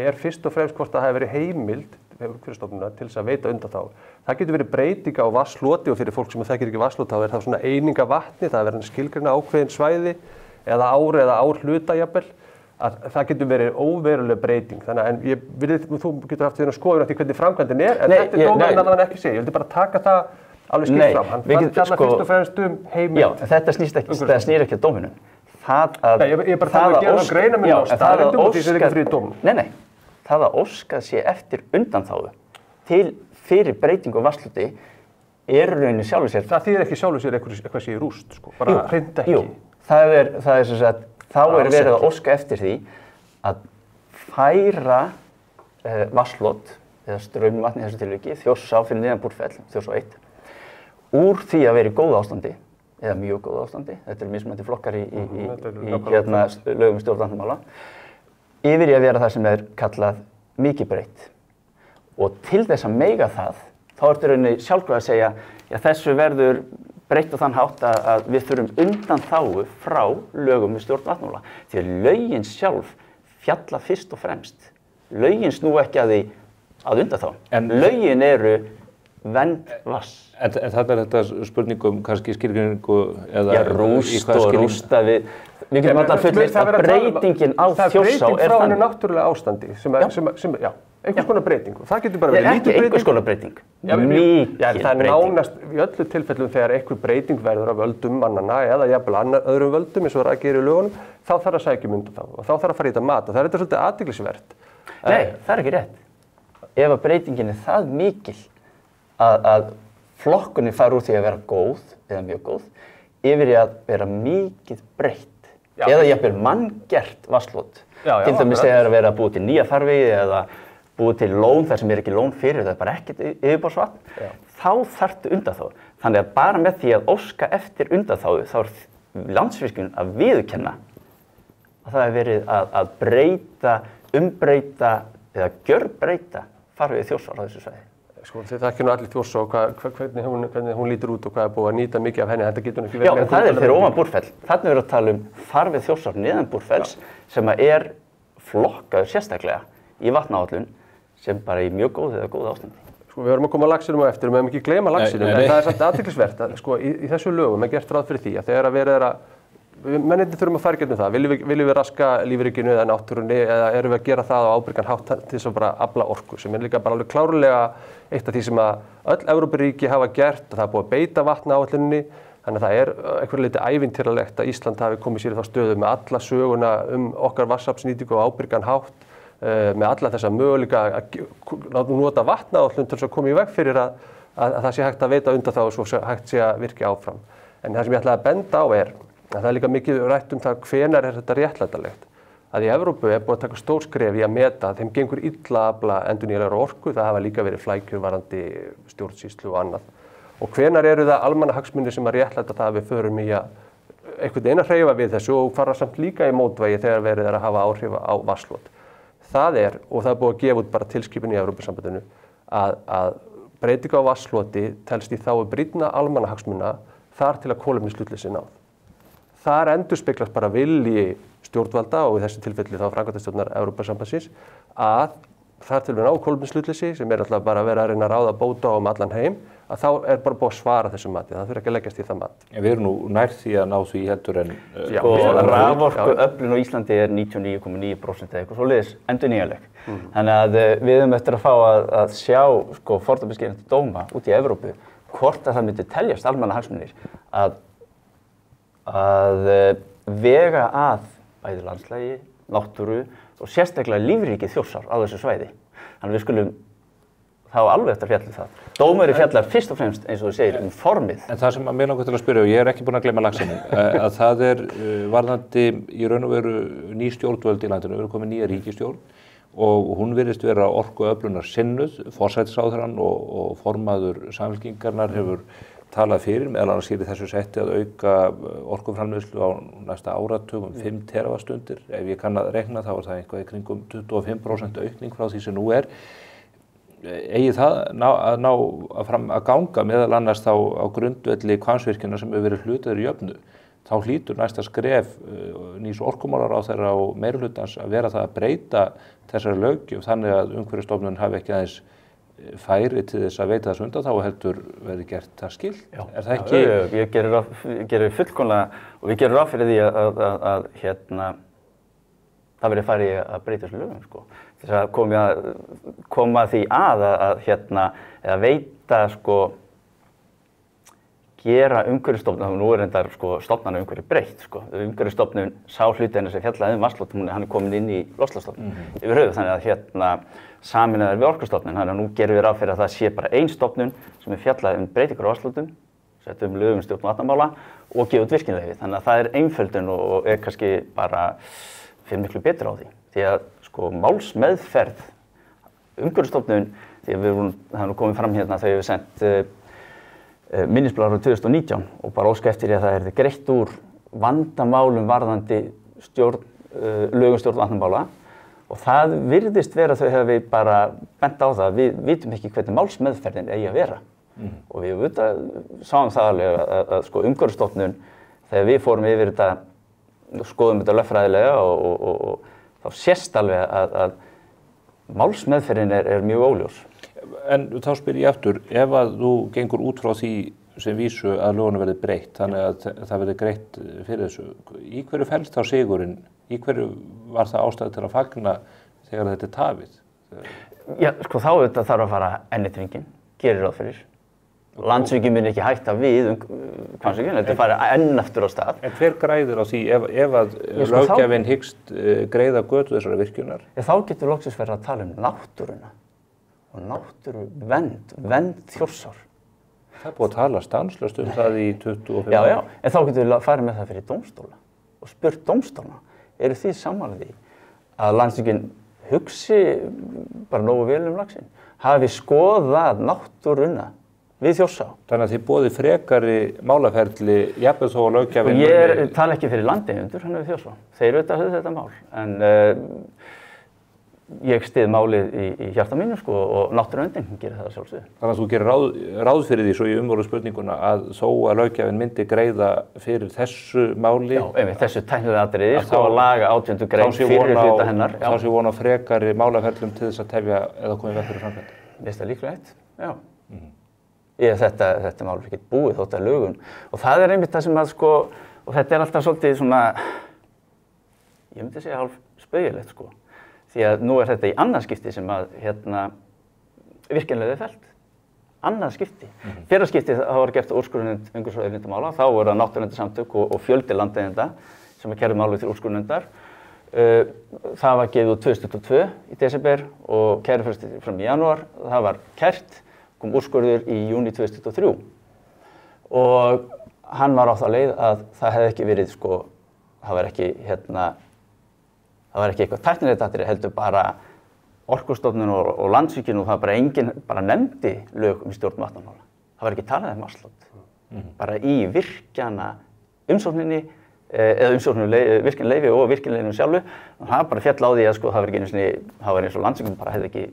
er fyrst og fremst hvort það hefur verið heimild Umhverfisstofnunar til þess að veita undanþágu. Það getur verið breyting á vatnsloti og fyrir fólk sem þekkir ekki vatnslot þá er það svona einingavatni, það er verið að skilgreina ákveðin svæði eða árhluta jafnvel, að það getur verið óveruleg breyting. Þannig að þú getur haft því að skoða því hvernig framkvæmdin er, en þetta er dómarinn að hann ekki segja. Ég vildi bara taka það alveg skýrt fram. Hann fjallar fyrst og fremst heimild. Já, þetta snýr ekki að dóminum. Ég er bara að gera það greina með staðreyndum og því sem er ekki fyrir dómnum. Nei. Það að óskað sé eftir undanþágu fyrir breytingu á vatnsloti er rauninni sjálfu sér. Það þýðir ekki sjálfu sér eitthvað sé í rúst, bara hreint ekki. Jú, það er sem sagt, þá er verið að óska eftir því að færa vatnslot eða straumvatn í þessu tilviki, Þjórsá fyrir neðan Búrfell, Þjórsá 1, úr því að vera í góðu ástandi eða mjög góðu ástandi, þetta eru mismunandi flokkar í lögum stjórnarmála, yfir í að vera það sem er kallað mikið breytt. Og til þess að mega það, þá ertu rauninni sjálfkrafa að segja, já þessu verður breytt á þann hátt að við þurfum undanþágu frá lögum við stjórn vatnamála. Því að lögin sjálf fjalla fyrst og fremst. Lögin snúa ekki að því að undanþágu. Lögin eru vernd vatns. En þarna er þetta spurningum kannski skilgreiningu eða í hvað skilning? Rústa við getum alltaf fullyrt að breytingin á Þjórsá er það breyting frá hennu náttúrulega ástandi já, einhvers konar breyting. Það getur bara verið lítið breyting. Ekki einhvers konar breyting, mikil breyting. Það er nánast í öllu tilfellum þegar einhver breyting verður af völdum mannanna eða jafnvel öðrum völdum eins og það gerir í lögunum, þá þarf að sækja undanþágu og þá þarf að fara í þetta mat og það er þetta svolítið athyglisvert. Nei, það er ekki rétt. Ef að breytingin er það mikil að flokkunin fara úr því að vera góð eða mjög góð yfir í að vera mikið breytt eða jafnvel manngert vatnslot. Til dæmis þegar að vera að búið til nýja þarfvegi eða búið til lón þar sem er ekki lón fyrir, það er bara ekkert yfirborðsvatn, þá þarftu undanþágu. Þannig að bara með því að óska eftir undanþágu þá er Landsvirkjun að viðurkenna að það er verið að breyta, umbreyta eða gjörbreyta farvegi Þjórsár á þessu svæði. Þið þekkja nú allir Þjórsá hvernig hún lítur út og hvað er búið að nýta mikið af henni, þetta getur ekki verið. Já, en það er fyrir ofan Búrfell. Þarna er að tala farveg Þjórsár neðan Búrfells sem er flokkaður sérstaklega í vatnaáætlun sem bara í mjög góðu eða góðu ástandi. Við verðum að koma að laxinum á eftir og við höfum ekki gleyma laxinum, en það er samt athyglisvert að í þessu lögum er gert ráð fyrir því að þegar að verið er að mennirnir þurfum að fara gegnum það, viljum við raska lífríkinu eða náttúrunni eða erum við að gera það á ábyrgan hátt til þess að bara afla orku sem er líka bara alveg klárlega eitt af því sem að öll Evrópuríki hafa gert og það er búið að beita vatnaáætluninni þannig að það er einhverju leyti ævintýralegt að Ísland hafi komið sér í þá stöðu með alla söguna okkar vatnsaflsnýtingu á ábyrgan hátt með alla þessa möguleika að nota vatnaáætlun til þess að koma í veg fyrir að það sé hægt að veita undanþágu og svo hægt sé að virkja áfram. En það sem ég ætlaði að benda á er að það er líka mikið rætt það hvenær er þetta réttlætanlegt. Að í Evrópu er búið að taka stór skref í að meta að þeim gengur illa að afla endurnýjanlegrar orku, það hafa líka verið flækjur varðandi stjórnsýslu og annað. Og hvenær eru það almannahagsmunir sem að réttlæta það að við förum í að einhvern veginn að hreyfa við þessu og fara samt líka í mótvægi þegar verið er að hafa áhrif á vatnslot. Það er, og það er búið að gefa út bara tilskipun í Evrópusambandinu, að breyting á vatnsloti telst í þágu brýnna almannahagsmuna þar til að kolefnishlutleysi náð. Þar endurspeglast bara vilji stjórnvalda og í þessu tilfelli þá framkvæmdastjórnar Evrópusambandsins að þar til við ná kolefnishlutleysi sem er alltaf bara að vera að reyna að ráða bóta á allan heim að þá er bara búið að svara þessu mati, það þurfi ekki að leggjast í það mat. Við erum nú nær því að ná því heldur en raforkuöflun á Íslandi er 99,9% eða eitthvað svoleiðis endurnýjanleg. Þannig að við höfum eftir að fá að sjá fordæmisgerandi dóma út í Evrópu hvort að það myndi teljast almannahagsmunir að vega að bæði landslagi, náttúru og sérstaklega lífríki Þjórsár á þessu svæði. Þannig að við skulum þá alveg eftir að fjalla það. Dómari fjallar fyrst og fremst eins og þú segir formið. En það sem að mér langar til að spyrja, og ég ekki búinn að gleyma laxinum, að það varðandi í raun og veru ný stjórnvöld í landinu, við komið nýja ríkisstjórn og hún virðist vera orkuöflunar sinnuð, forsætisráðherrann og formaður Samfylkingarinnar hefur talað fyrir, meðal annars í þessu setti að auka orkuframleiðslu á næsta áratug 5 terawattstundir. Ef ég kann að reikna þá það eitthvað í kringum 25% aukning frá því sem nú eigi það að ganga meðal annars þá á grundvelli Hvammsvirkjunar sem hefur verið hlutaður í jöfnu. Þá hlýtur næsta skref nýs orkumálaráðherra og meirihlutans að vera það að breyta þessari löggjöf þannig að Umhverfisstofnun hafi ekki aðeins færi til þess að veita þess undan þá heldur verði gert það skylt. Það ekki? Ég gerir fullkomlega og við gerum ráð fyrir því að það verði farið að breyta þessu lögum sko. Þess að koma því að veita sko gera Umhverfisstofnun, nú reyndar sko stofnana umhverfi breytt sko. Umhverfisstofnun sá hluti hennar sem fjallaði vatnsflót, hann komin inn í loftslagsstofnun yfir höfuð þannig að sameinaðir við Orkustofnun, þannig að nú gerum við ráð fyrir að það sé bara ein stofnun sem fjallaði breytingar á vatnsflótum, settum lögum stjórn vatnamála og gefa út virkjunarleyfi. Þannig að það einföldun og kannski bara fyrir miklu betur á því. Því að sko málsmeðferð Umhverfisstofnun, því að það er nú komið fram hérna þegar við sendt minnisblað árið 2019 og bara óska eftir því að það greitt úr vandamálum varðandi lögum stjórn vatnamála og það virðist vera þau hafi bara bent á það, við vitum ekki hvernig málsmeðferðin eigi að vera og við sáum það alveg að sko Umhverfisstofnun þegar við fórum yfir þetta skoðum þetta lögfræðilega og þá sést alveg að málsmeðferðin mjög óljós. En þá spyr ég aftur, ef að þú gengur út frá því sem vísu að lögunum verði breytt, þannig að það verði greitt fyrir þessu, í hverju felst þá sigurinn, í hverju var það ástæða til að fagna þegar þetta tafið? Já, sko þá þarf að fara enn eitt hringinn, gerir ráð fyrir. Landsvirkjun mun ekki hætta við Hvammsvirkjun, þetta fara enn aftur á stað. En hver græðir á því ef að löggjafinn hyggst greiða götu þessara virkjunar? Þá getur loksins verið að tala náttúruna og náttúruvernd Þjórsár. Það búið að tala stanslaust það í 25 Já, en þá getur við farið með það fyrir dómstóla og spurt dómstóla, eru þið sammála því að Landsvirkjun hugsi bara nógu vel laxinn, hafi skoðað náttúruna við Þjórsá. Þannig að þið boðið frekari málaferli, jafnvel þó að löggjafinn... Ég tala ekki fyrir landeigendur, hann við Þjórsá. Þeir auðvitað höfðu þetta mál, en ég styð málið í hjarta mínu sko, og náttúruverndin gerir það sjálfsögðu. Þannig að þú gerir ráð fyrir því, svo ég umvoru spurninguna, að þó að löggjafinn myndi greiða fyrir þessu máli... Já, þessu tæknilega atriði, sko, að laga 18. grein fyrir hluta hennar. Þá sé vona frekari málaferlum til þess að tefja eða komið veg fyrir framkvæmd. Mér finnst það líklegt, já. Þetta mál er ekki búið þótt að lögun. Og það einmitt það sem að sko, og þetta alltaf svolítið svona, ég myndi segja hálf spaugilegt sko. Því að nú þetta í annað skipti sem að virkjanlega fellt. Annað skipti. Fyrra skipti það var gert úrskurðarnefnd umhverfis- og auðlindamála, þá voru það náttúruverndarsamtök og fjöldi landeigenda sem kærðu málið til úrskurðarnefndar. Það var gefið út 2022 í desember og kærufrestur fram í janúar. Það var kært, kom úrskurður í júní 2023. Og hann var á þá leið að það hefði ekki verið sko, það var ekki það var ekki eitthvað tæknilegt atriði, heldur bara Orkustofnun og Landsvirkjun og það bara enginn nefndi lög stjórn vatnamála. Það var ekki talað vatnsflót. Bara í virkjana umsókninni, eða virkjanleyfi og virkjanleyfinu sjálfu. Það bara fjall á því að sko, það var ekki það var eins og Landsvirkjun bara hefði ekki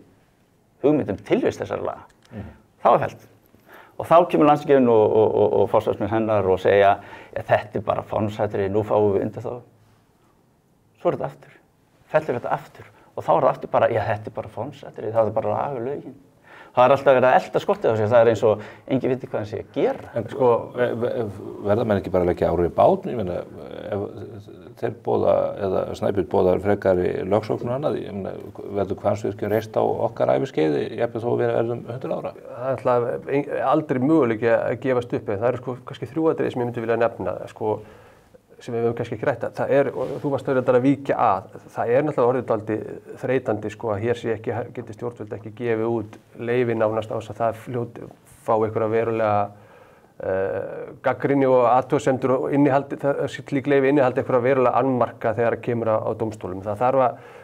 hugmynd tilvist þessara laga. Það var fellt. Og þá kemur Landsvirkjun og forsvarsmenn hennar og segja þetta bara formsatriði, nú fáum við undir þá. Svo þetta aftur. Fellur þetta aftur og þá það aftur bara, þetta bara formsatriði, það bara laga lögin. Það alltaf verið að elta skottið á sig, það eins og enginn viti hvað hann sé að gera. En sko, verða menn ekki bara að leggja árið í bátn, ég meina, ef þeir boða, eða Snæbjörn boðar frekari lögsókn og annað, ég meina, verður Hvammsvirkjun reist á okkar æviskeiði, jafnvel þó við verðum 100 ára? Það aldrei möguleiki að gefast upp, en það eru sko kannski 3 atriði sem ég myndi vilja nefna, sko, sem við höfum kannski ekki rætt, og þú varst auðvitað að víkja það náttúrulega orðið dálítið þreytandi sko að hér sé ekki, geti stjórnvöld ekki gefið út leyfi nánast á þess að það fá einhverja verulega gagnrýni og athugasemdir og slík leyfi innihaldi einhverja verulega annmarka þegar það kemur á dómstólum. Það þarf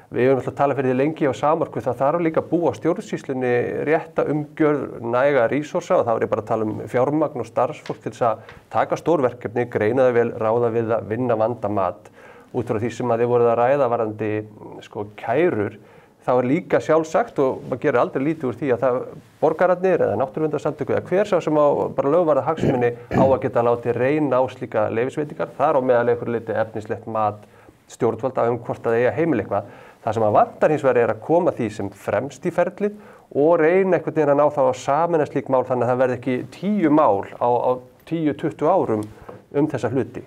við höfum alltaf talað fyrir því lengi á Samorku, það þarf líka að búa stjórnsýslunni rétta umgjörð, næga resursa og þá ég bara að tala fjármagn og starfsfólk til þess að taka stór verkefni, greina þau vel, ráða við að vinna vandamat út frá því sem að þið voruð að ræða varðandi sko kærur. Þá líka sjálfsagt og maður gerir aldrei lítið úr því að það borgararnir eða náttúruverndarsamtök eða hver sá sem á bara lögvarða hagsmuni á að geta látið reyna á slíka leyfisveitingar. Það á meðal einhverju liti efnislegt mat stjórnvalda hvort það eigi að heimila eitthvað. Það sem að vantar hins vegar að koma því sem fremst í ferlið og reyna einhvern veginn að ná þá að sameina slík mál þannig að það verði ekki 10 mál á 10-20 árum þessa hluti.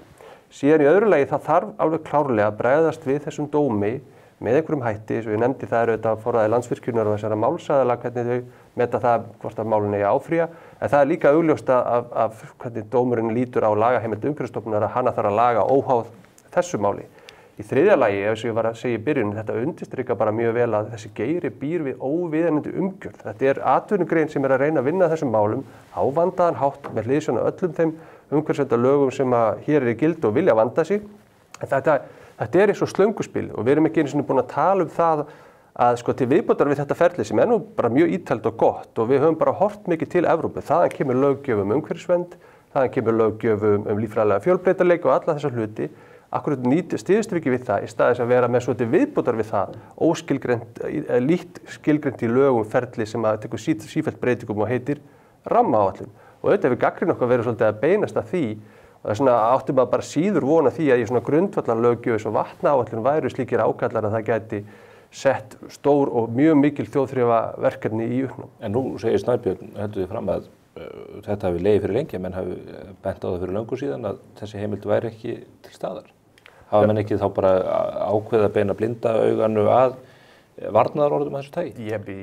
Síðan í öðru lagi það þarf alveg klárlega að bregðast við þessum dómi með einhverjum hætti, svo ég nefndi það auðvitað forræði Landsvirkjunar og þessara málsaðala, hvernig þau meta það hvort að málun eigi að áfrýja, en það líka augljóst af hvernig dómurinn lítur á lagaheimild Umhverfisstofnunar að hana þarf að laga óháð þessu máli. Í þriðja lagi, ef ég var að segja í byrjun, þetta undirstrikar bara mjög vel að þessi geiri býr við óviðeigandi umgjörð. Þetta atvinnugrein sem að reyna að vinna þessum málum á vandaðan hátt með hliðsjón af öllum þeim umhverfisverndarlögum sem að hér í gildi og vilja vanda sig. Þetta eins og slönguspil og við erum ekki einu sinni búin að tala það að sko til viðbótar við þetta ferli sem nú bara mjög ítælt og gott og við höfum bara hort mikið til Evrópu. Þaðan kemur löggjöf umhverfisvernd, þaðan kemur löggjöf líffræðilega fjölbreytileika og alla þessa hluti. Akkur styðumst við ekki við það í staðis að vera með svo til viðbótar við það lítt skilgreint í lögum ferli sem að tekur sífellt breytingum og heitir rammaáætlun. Og auðvitað við gagnrýnum okkar verið svolítið að beinast að því. Og það áttum að bara síður vona því að í svona grundvallarlöggjöf eins og vatnaáætlun væru slíkir ákallar að það gæti sett stór og mjög mikil þjóðþrifaverkefni í uppnám. En nú segir Snæbjörn, heldur þið fram að þetta hafi legið fyrir lengi, menn hafi bent á það fyrir löngu síðan að þessi heimild væri ekki til staðar. Hafa menn ekki þá bara ákveðið að beina blinda auganu að varnaðarorðum að þessu tagi?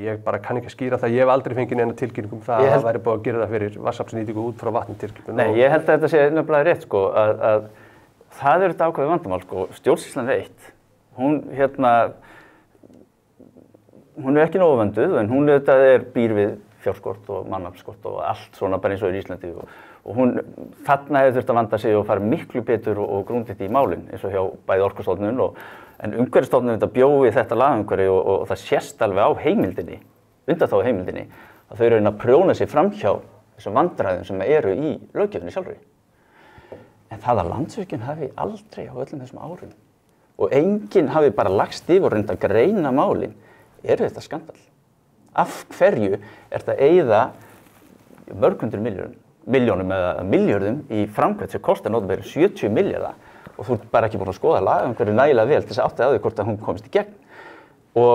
Ég bara kann ekki að skýra það. Ég hef aldrei fengið neina tilkynningum það að það væri búið að gera það fyrir vatnsaflsnýtingu út frá vatnatilkynningu. Nei, ég held að þetta sé nefnilega rétt sko, að það eru þetta ákveðið vandamál sko. Stjórnsýslan er eitt. Hún er ekki nógu vönduð, en hún býr við fjárskort og mannaflskort og allt svona bara eins og í Íslandi. Og þarna hefur þurft að vanda sig og fara miklu betur og grundigt í málin, eins og hjá bæði Orkustofnun en Umhverfisstofnun bjó við þetta lagaumhverfi og það sést alveg á heimildinni, undanþágu heimildinni, að þau reyna að prjóna sig framhjá þessum vandræðum sem eru í löggjöfinni sjálfri. En það að Landsvirkjun hafi aldrei á öllum þessum árum og enginn hafi bara lagst yfir og reynd að greina málin, þetta skandal. Af hverju þetta eyða mörg hundruð milljónum eða milljörðum í framkvæmd sem kostar nótabæri 70 milljarða og þú ert bara ekki búin að skoða lagaumhverfið nægilega vel til þess að átta á því hvort að hún komist í gegn. Og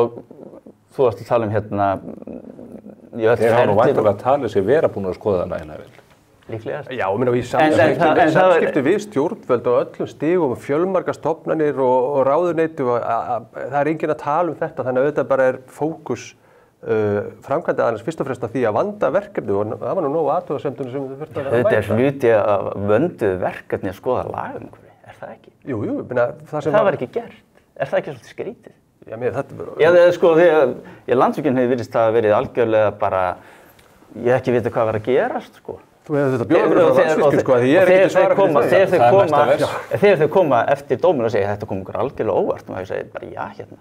þú varst að tala Þeir hafa nú væntanlega talið sig vera búin að skoða það nægilega vel. Líklega. Já, í samskipti við stjórnvöld og öllum stigum, fjölmargar stofnanir og ráðuneyti og það er enginn að tala þetta, þannig að auðvitað bara er fókus framkvæmdaraðilans fyrst og fremst að því að vanda verkefni og það var nú nógu athugasemdum sem þau þurftu að vera að Þetta er hluti af vönduðu verkefni að skoða lagaumhverfi, er það ekki? Jú, það var ekki gert. Er það ekki svolítið skrítið? Já, Landsvirkjun hefur virðist það verið algjörlega bara, ég ekki vita hvað var að gerast, sko. Þú hefði þetta bjóður frá Landsvirkjun, sko, því ég er ekki svara fyrir það. Þegar þau koma eftir dóminn og segja þetta kom ykkur algjörlega óvart, og maður segir bara já,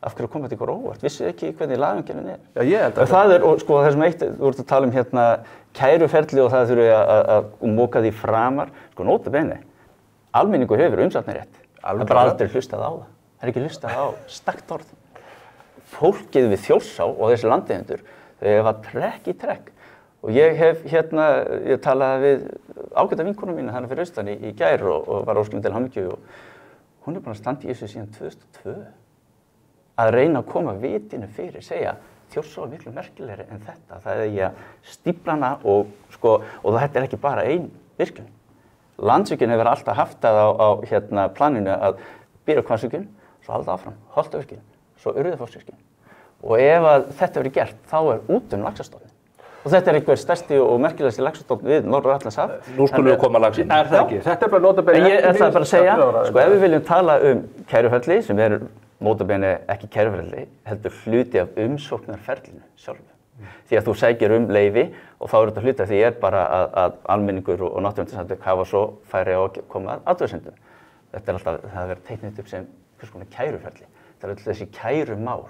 af hverju kom þetta ykkur óvart? Vissu ekki hvernig lagaumgjörðin er? Já, ég held að það er, og sko þessum eitt, þú ert að tala kæruferli og það þurfi að moka því framar, sko nota bene, almenningur hefur umsatnarétt, það er bara aldrei hlustað á það. Það er ekki hlustað á stakt orð. Fólkið við Þjórsá og þessi landeigendur, þau hefa trekk í trekk. Og ég talaði við ágæta vinkonu mína þannig fyrir austan í gær og var óskum til hamingju og hún er búin að standa í þessu síðan 2002. Að reyna að koma vitinu fyrir, segja Þjórsá er miklu merkilegri en þetta. Það er að stífla hana og þetta er ekki bara ein virkjun. Landsvirkjun hefur alltaf haft það á planinu að byrja Hvammsvirkjun, svo halda áfram, Holtavirkjun, svo Urriðafossvirkjun. Og ef þetta verið gert, þá er út laxastofninn. Og þetta einhver stærsti og merkilegasti laxastofn við Norður-Atlantshaf. Nú skulum við koma að laxinn. Er það ekki? Þetta bara notabene... Ég ætlaði bara að segja, sko ef við viljum tala kæruferli, sem notabene ekki kæruferli, heldur hluti af umsóknarferlinu sjálfu. Því að þú sækir leyfi og þá þetta hluti af því bara að almenningur og náttúruverndarsamtök hafa svo færi á að koma að athugasemdum. Þetta alltaf, það verið teiknað upp sem hvers konar kæruferli. Það alltaf þessi kærumál.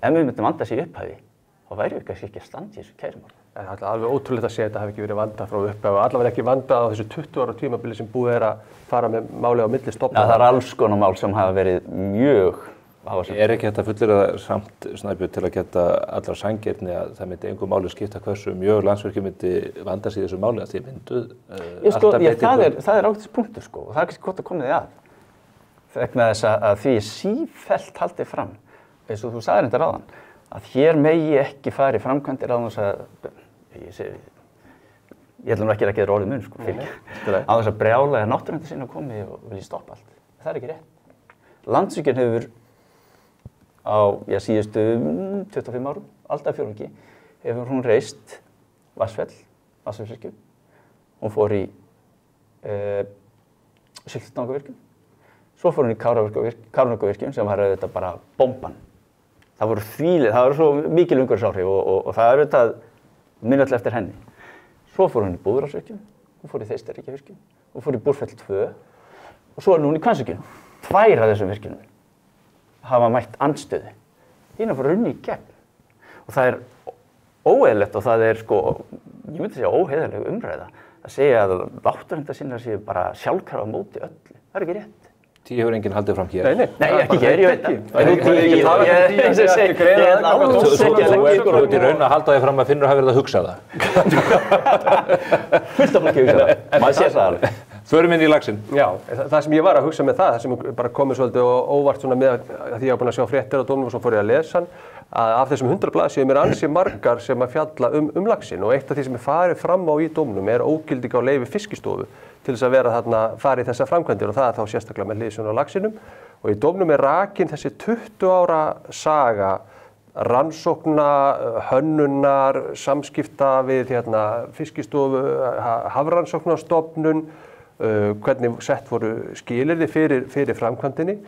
Ef við myndum vanda sig upphafi, þá væri við kannski ekki að standa í þessu kærumál. Það er alveg ótrúlegt að segja að þetta hafi ekki verið vandað frá upphafi og allavega ekki vandað á þessu 20 ára tímabili sem búið að fara með málið á milli stofnana. Það alls konar mál sem hafa verið mjög áherslumikil. Ekki þetta fullyrða samt Snæbjörn til að geta allra sanngirni að það myndi engu máli skipta hversu mjög Landsvirkjun myndi vanda sig í þessu máli að því mynduð alltaf breytingu. Það er ágætis punktur sko og það er kannski gott að koma því að. Vegna þess að því sífellt haldið fram, eins og þú sagðir þetta áðan, að hér megi ekki fara í framkvæmdir á þess að, ég ætlum ekki að gera orðið mun sko, á þess að brjála náttúruverndarsinnar sinna komi og vilji stoppa allt. Það er ekki rétt. Landsvirkjun hefur á síðustu 25 árum, aldarfjórðungi, hefur hún reist Vatnsfellsvirkjun. Hún fór í Sultartangavirkjun. Svo fór hún í Kárahnjúkavirkjun sem var auðvitað bara bomban. Það voru svo mikil umhverfisáhrif og það er auðvitað minnatlega eftir henni. Svo fór hún í Búðarásvirkjun, hún fór í Þeistareykjavirkjun, hún fór í Búrfell 2 og svo er hún í Hvammsvirkjun. 2 af þessum virkjunum hafa mætt andstöðu. Hina fór runni í gegn. Og það er óeðlilegt og það er sko, ég myndi segja óheiðarleg umræða að segja að náttúruverndarsinnar séu bara sjálfkrafa móti öllu. Það er ekki rétt. Því hefur enginn haldið fram hér. Nei, ekki hér, ég veit það. Þú ert í raun að halda þig fram að Finnur hafi verið að hugsa það. Fullt af fólki hugsa það. Maður sér það alveg. Förum inn í laxinn. Já, það sem ég var að hugsa með það sem bara komið svolítið óvart svona með því ég var búinn að sjá fréttir á dómnum og svo fór ég að lesa hann, að af þessum 100 blaðsíðum er ansi margar sem að fjalla laxinn og eitt af því sem er farið fram á í dómnum er ógilding á leyfi Fiskistofu til þess að vera þarna farið þessar framkvæmdir og það er þá sérstaklega með hliðsjón á laxinum og í dómnum er rakin þessi 20 ára saga rannsókna, hönnunar, samskipta við Fiskistofu, Hafrannsóknastofnun, hvernig sett voru skilyrði fyrir framkvæmdinni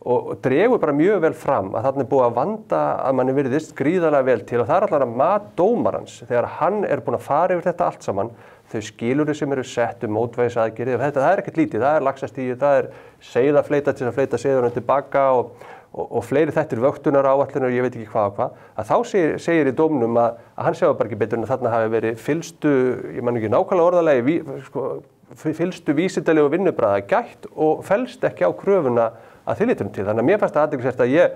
og dregur bara mjög vel fram að þarna er búið að vanda að manni virðist gríðarlega vel til og það er allavega mat dómarans þegar hann er búinn að fara yfir þetta allt saman, þau skilyrði sem eru sett mótvægisaðgerðir og það er ekkert lítið, það er laxastíu, það er seiðafleita til að fleita seiðunum tilbaka og fleiri þættir vöktunaráætlunar og ég veit ekki hvað og hvað, að þá segir í dómnum að hann sjá bara ekki betur en að þarna hafi verið fyllstu, ég man ekki nákvæmlega orðalagi, fyllstu vísindalegu vinnubragða gætt og fellst ekki á kröfuna að þýlitum til. Þannig að mér fannst það athyglisvert að ég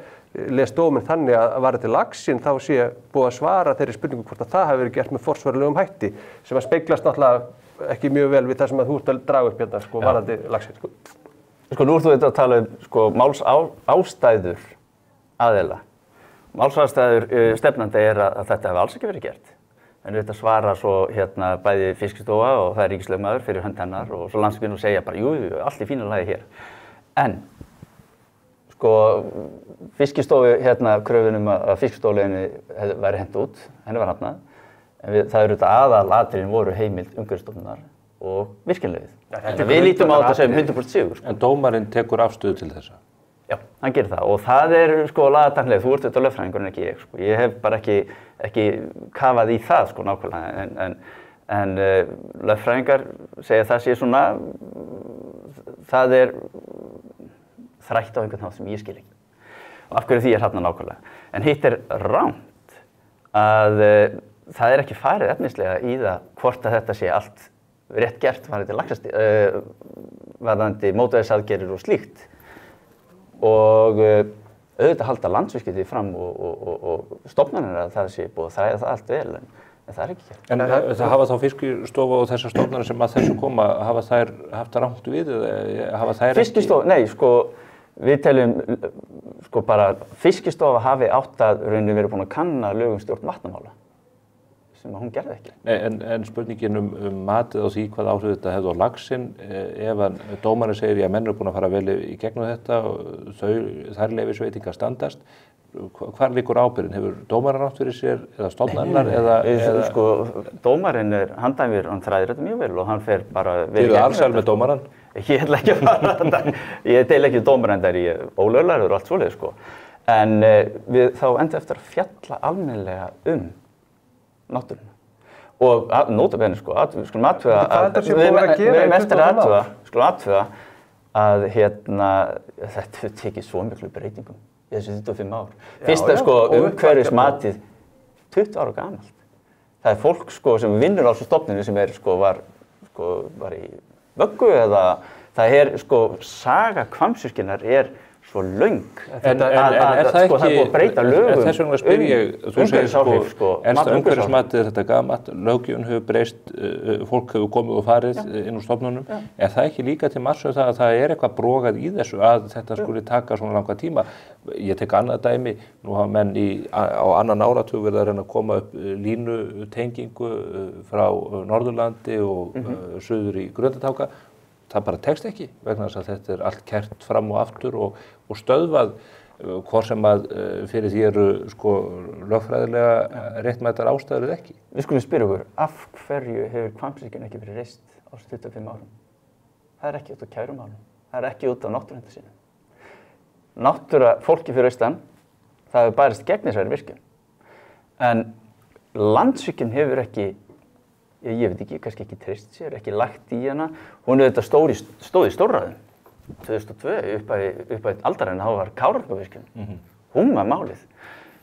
les dóminn þannig að var þetta laxinn þá sé búið að svara þeirri spurningu hvort að það hafi verið gert með forsvaranlegum hætti sem að speglast náttúrulega ekki mjög vel við það sem að þú ert að draga upp hérna varðandi laxinn. Nú ert þú þetta að tala málsástæður aðila. Málsástæður stefnandi er að þetta hefði alls ekki verið gert. En þetta svara svo bæði Fiskistofa og það er ríkislögmaður fyrir hönd hennar og svo Landsvirkjun og segja bara jú, allt í fínu lagi hér. En Fiskistofu kröfunum að Fiskistofuleiðinni væri hent út, henni var hafnað. En það eru þetta aðalatriðin voru heimild umhverfisstofnunar og virkjunarleyfið. Við lítum á þetta sem 100% sigur. En dómarinn tekur afstöðu til þessa? Já, hann gerir það og það er lagataklega, þú ert auðvitað lögfræðingur en ekki ég. Ég hef bara ekki kafað í það nákvæmlega en lögfræðingar segja að það sé svona, það er þrætt á einhvern hátt sem ég skil ekki. Og af hverju því er þarna nákvæmlega. En hitt er rangt að það er ekki farið efnislega í það hvort að þetta sé allt rétt gert varðandi mótvægisaðgerðir og slíkt. Og auðvitað halda Landsvirkjun því fram og stofnanir að það sé búið að þræða það allt vel en það er ekki gert. En það hafa þá Fiskistofa og þessar stofnanir sem að þessu koma, hafa þær haft það rangt við eða hafa þær ekki? Fiskistofa, nei, við teljum bara Fiskistofa hafi átt að rauninni verið búin að kanna lög um stjórn vatnamála sem að hún gerði ekki. Nei, en spurningin matið á því hvað áhrif þetta hefði á laxinn, ef dómarinn segir að menn eru búin að fara vel í gegnum þetta og þær leyfisveitingar standast, hvar liggur ábyrgðin? Hefur dómarinn átt fyrir sér eða stofnanirnar eða... Sko, dómarinn handhæfur, hann þræðir þetta mjög vel og hann fer bara... Þið eru alsæl með dómarann? Ég ætla ekki að fara þetta. Ég deil ekki dómarinn þar í ólöglegur og allt svoleið, sko. En við þá enda eftir að fjalla almennilega náttúruna. Og nótabenni, sko, skulum athuga að þetta hefur tekið svo miklu breytingum í þessu 25 ár. Fyrsta, sko, umhverfismatið 20 ára gamalt. Það er fólk, sko, sem vinnur á þessu stofninu sem var í vöggu eða það sko, saga Hvammsvirkjunar svo löng en er það ekki, það er búið að breyta lögum þess vegna spyr ég, þú segir sko, elsta umhverfismatið þetta gamalt, löggjöfin hefur breyst, fólk hefur komið og farið inn úr stofnunum, er það ekki líka til marks það að það er eitthvað brogað í þessu að þetta skuli taka svona langa tíma? Ég tek annað dæmi, nú hafa menn á annan áratug verið að reyna að koma upp línutengingu frá Norðurlandi og suður í Grundartanga. Það bara tekst ekki vegna þess að þetta allt kært fram og aftur og stöðvað hvort sem að fyrir því eru sko lögfræðilega réttmætar ástæður eða ekki. Við skulum spyrja okkur, af hverju hefur Hvammsvirkjun ekki verið reist á 25 árum? Það er ekki út á kærumálum, það er ekki út á náttúruhenda sínum. Náttúra fólki fyrir austan, það hefur barist gegn þessari virkjun. En Landsvirkjun hefur ekki, ég veit ekki, kannski ekki treyst sér, ekki lagt í hana. Hún auðvitað stóð í stórræðum 2002 upp að aldarinn, þá var Kárahnjúkavirkjun. Hún var málið.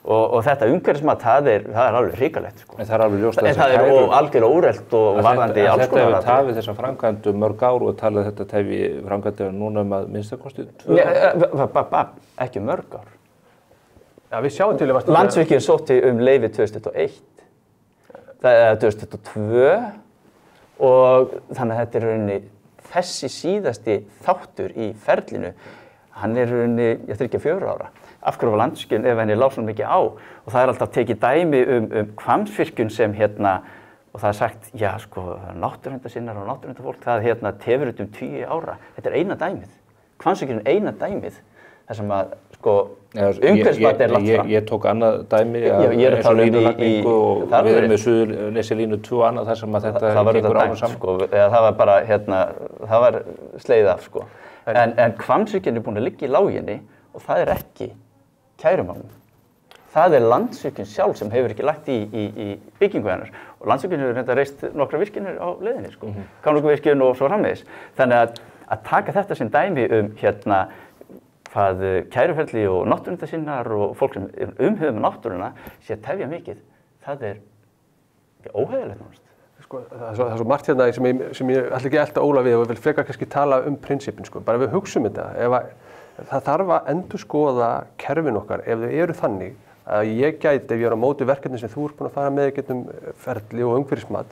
Og þetta umhverfismat, það er alveg hrikalegt, sko. En það er alveg ljóst að það er algjörlega úrelt og varðandi alls konar. Þetta hefur tafið þessa framkvæmdu mörg ár og talað þetta tefi framkvæmdu núna að minnstakosti 2 ár. Ekki mörg ár. Já, við sjáum til að Landsvirkjun sótti leyfi 2001. Það er 2002 og þannig að þetta er rauninni þessi síðasti þáttur í ferlinu. Hann er rauninni, ég þarf ekki 4 ára. Af hverju var Landsvirkjun ef henni lá svona mikið á? Og það er alltaf tekið dæmi Hvammsvirkjun sem og það er sagt, já sko, náttúruverndarsinnar og náttúruverndarfólk, það tefur út 10 ára. Þetta er eina dæmið. Hvammsvirkjun er eina dæmið. Það sem að, sko, umhverfismat lagt fram. Ég tók annað dæmi eins og línulagningu og við erum með Suðurnesjalínu 2 og annað þar sem að þetta gengur áfram saman. Sko, það var bara, það var slegið af, sko. En Hvammsvirkjun er búin að liggja í láginni og það er ekki kærumálum. Það er Landsvirkjun sjálf sem hefur ekki lagt í byggingu hennar. Og Landsvirkjun hefur reynda reist nokkra virkjunir á leiðinni, sko. Kárahnjúkavirkjun og svo framvegis. Þannig að taka þetta sem dæmi hvað kæruferli og náttúruverndarsinnar og fólk sem umhugað náttúruna sé að tefja mikið, það er óheiðilegt náttúrulega. Sko, það er svo margt hérna sem ég ætla ekki að elta Óla við og vil frekar kannski tala prinsipin, sko. Bara við hugsum þetta, það þarf að endurskoða kerfin okkar ef þau eru þannig að ég gæti, ef ég er á móti verkefni sem þú ert búin að fara með getum ferli og umhverfismat,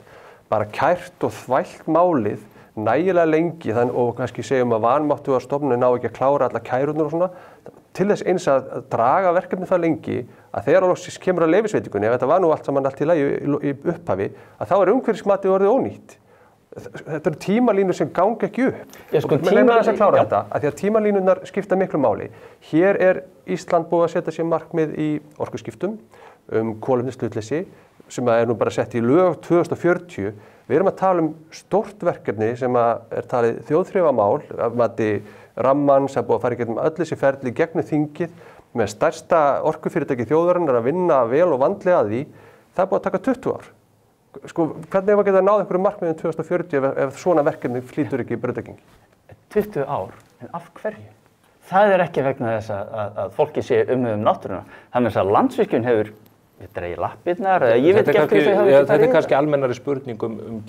bara kært og þvælt málið nægilega lengi og kannski segjum að vanmáttu að stofnunin ná ekki að klára alla kærurnar og svona, til þess eins að draga verkefni það lengi að þegar loksins kemur að leyfisveitingunni, ef þetta var nú allt saman allt í lagi í upphafi, að þá er umhverfismatið orðið ónýtt. Þetta eru tímalínur sem ganga ekki upp. Menn leina þess að klára þetta, að því að tímalínurnar skipta miklu máli. Hér er Ísland búið að setja sér markmið í orkuskiptum kolefnishlutleysi sem er nú bara sett í lög 2040. Við erum að tala stórt verkefni sem er talið þjóðþrifamál, að mati rammans, að búið að fara í gegnum öll þessi ferli gegnum þingið með stærsta orkufyrirtæki þjóðarinnar að vinna vel og vandlega að því, það er búið að taka 20 ár. Sko, hvernig ef að geta náð einhverju markmiðum 2040 ef svona verkefni flýtur ekki í brautargengi? 20 ár, en af hverju? Það er ekki vegna þess að fólki sé náttúruna. Það er þess að Landsvirkjun hefur dregið lappirnar, ég veit ekki af hverju þau hafa ekki farið í þetta. Þetta er kannski almennari spurning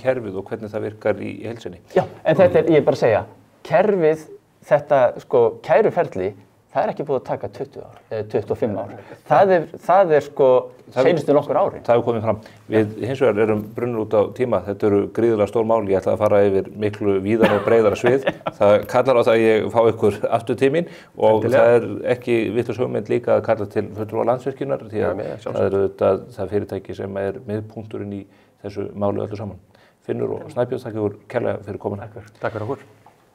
kerfið og hvernig það virkar í heilsinni. Já, en þetta er, ég er bara að segja, kerfið, þetta sko kæruferli, það er ekki búið að taka 20 ár, eða 25 ár. Það er sko seinustu nokkur ári. Það hefur komið fram. Við hins vegar erum brunnir út á tíma. Þetta eru gríðarlega stór mál. Ég ætla að fara yfir miklu víðara og breiðara svið. Það kallar á það að ég fá ykkur aftur tíminn og það er ekki vitlaus hugmynd líka að kalla til fulltrúa Landsvirkjunar því að það er auðvitað það fyrirtæki sem er miðpunkturinn í þessu máli öllu saman. Finnur og Snæbjörn, þakka ykkur kærlega fyrir komuna. Takk fyrir okkur.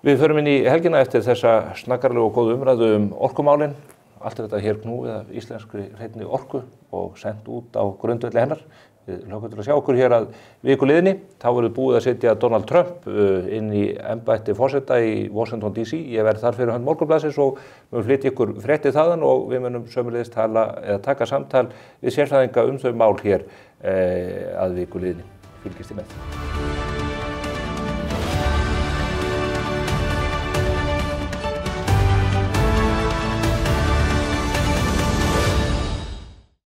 Við förum inn í helgina eftir þessa snaggarlegu og góðu umræðu orkumálin. allt þetta hér knúið af íslenskri hreinni orku og sent út á grundvelli hennar. Við hlökkum til að sjá okkur hér að viku liðinni. Þá verður búið að setja Donald Trump inn í embætti forseta í Washington DC. Ég verð þar fyrir hönd Morgunblaðsins og við flytja ykkur fréttið þaðan og við munum sömuleiðis taka samtal við sérfræðinga þau mál hér að viku liðinni. Fylgist þið með.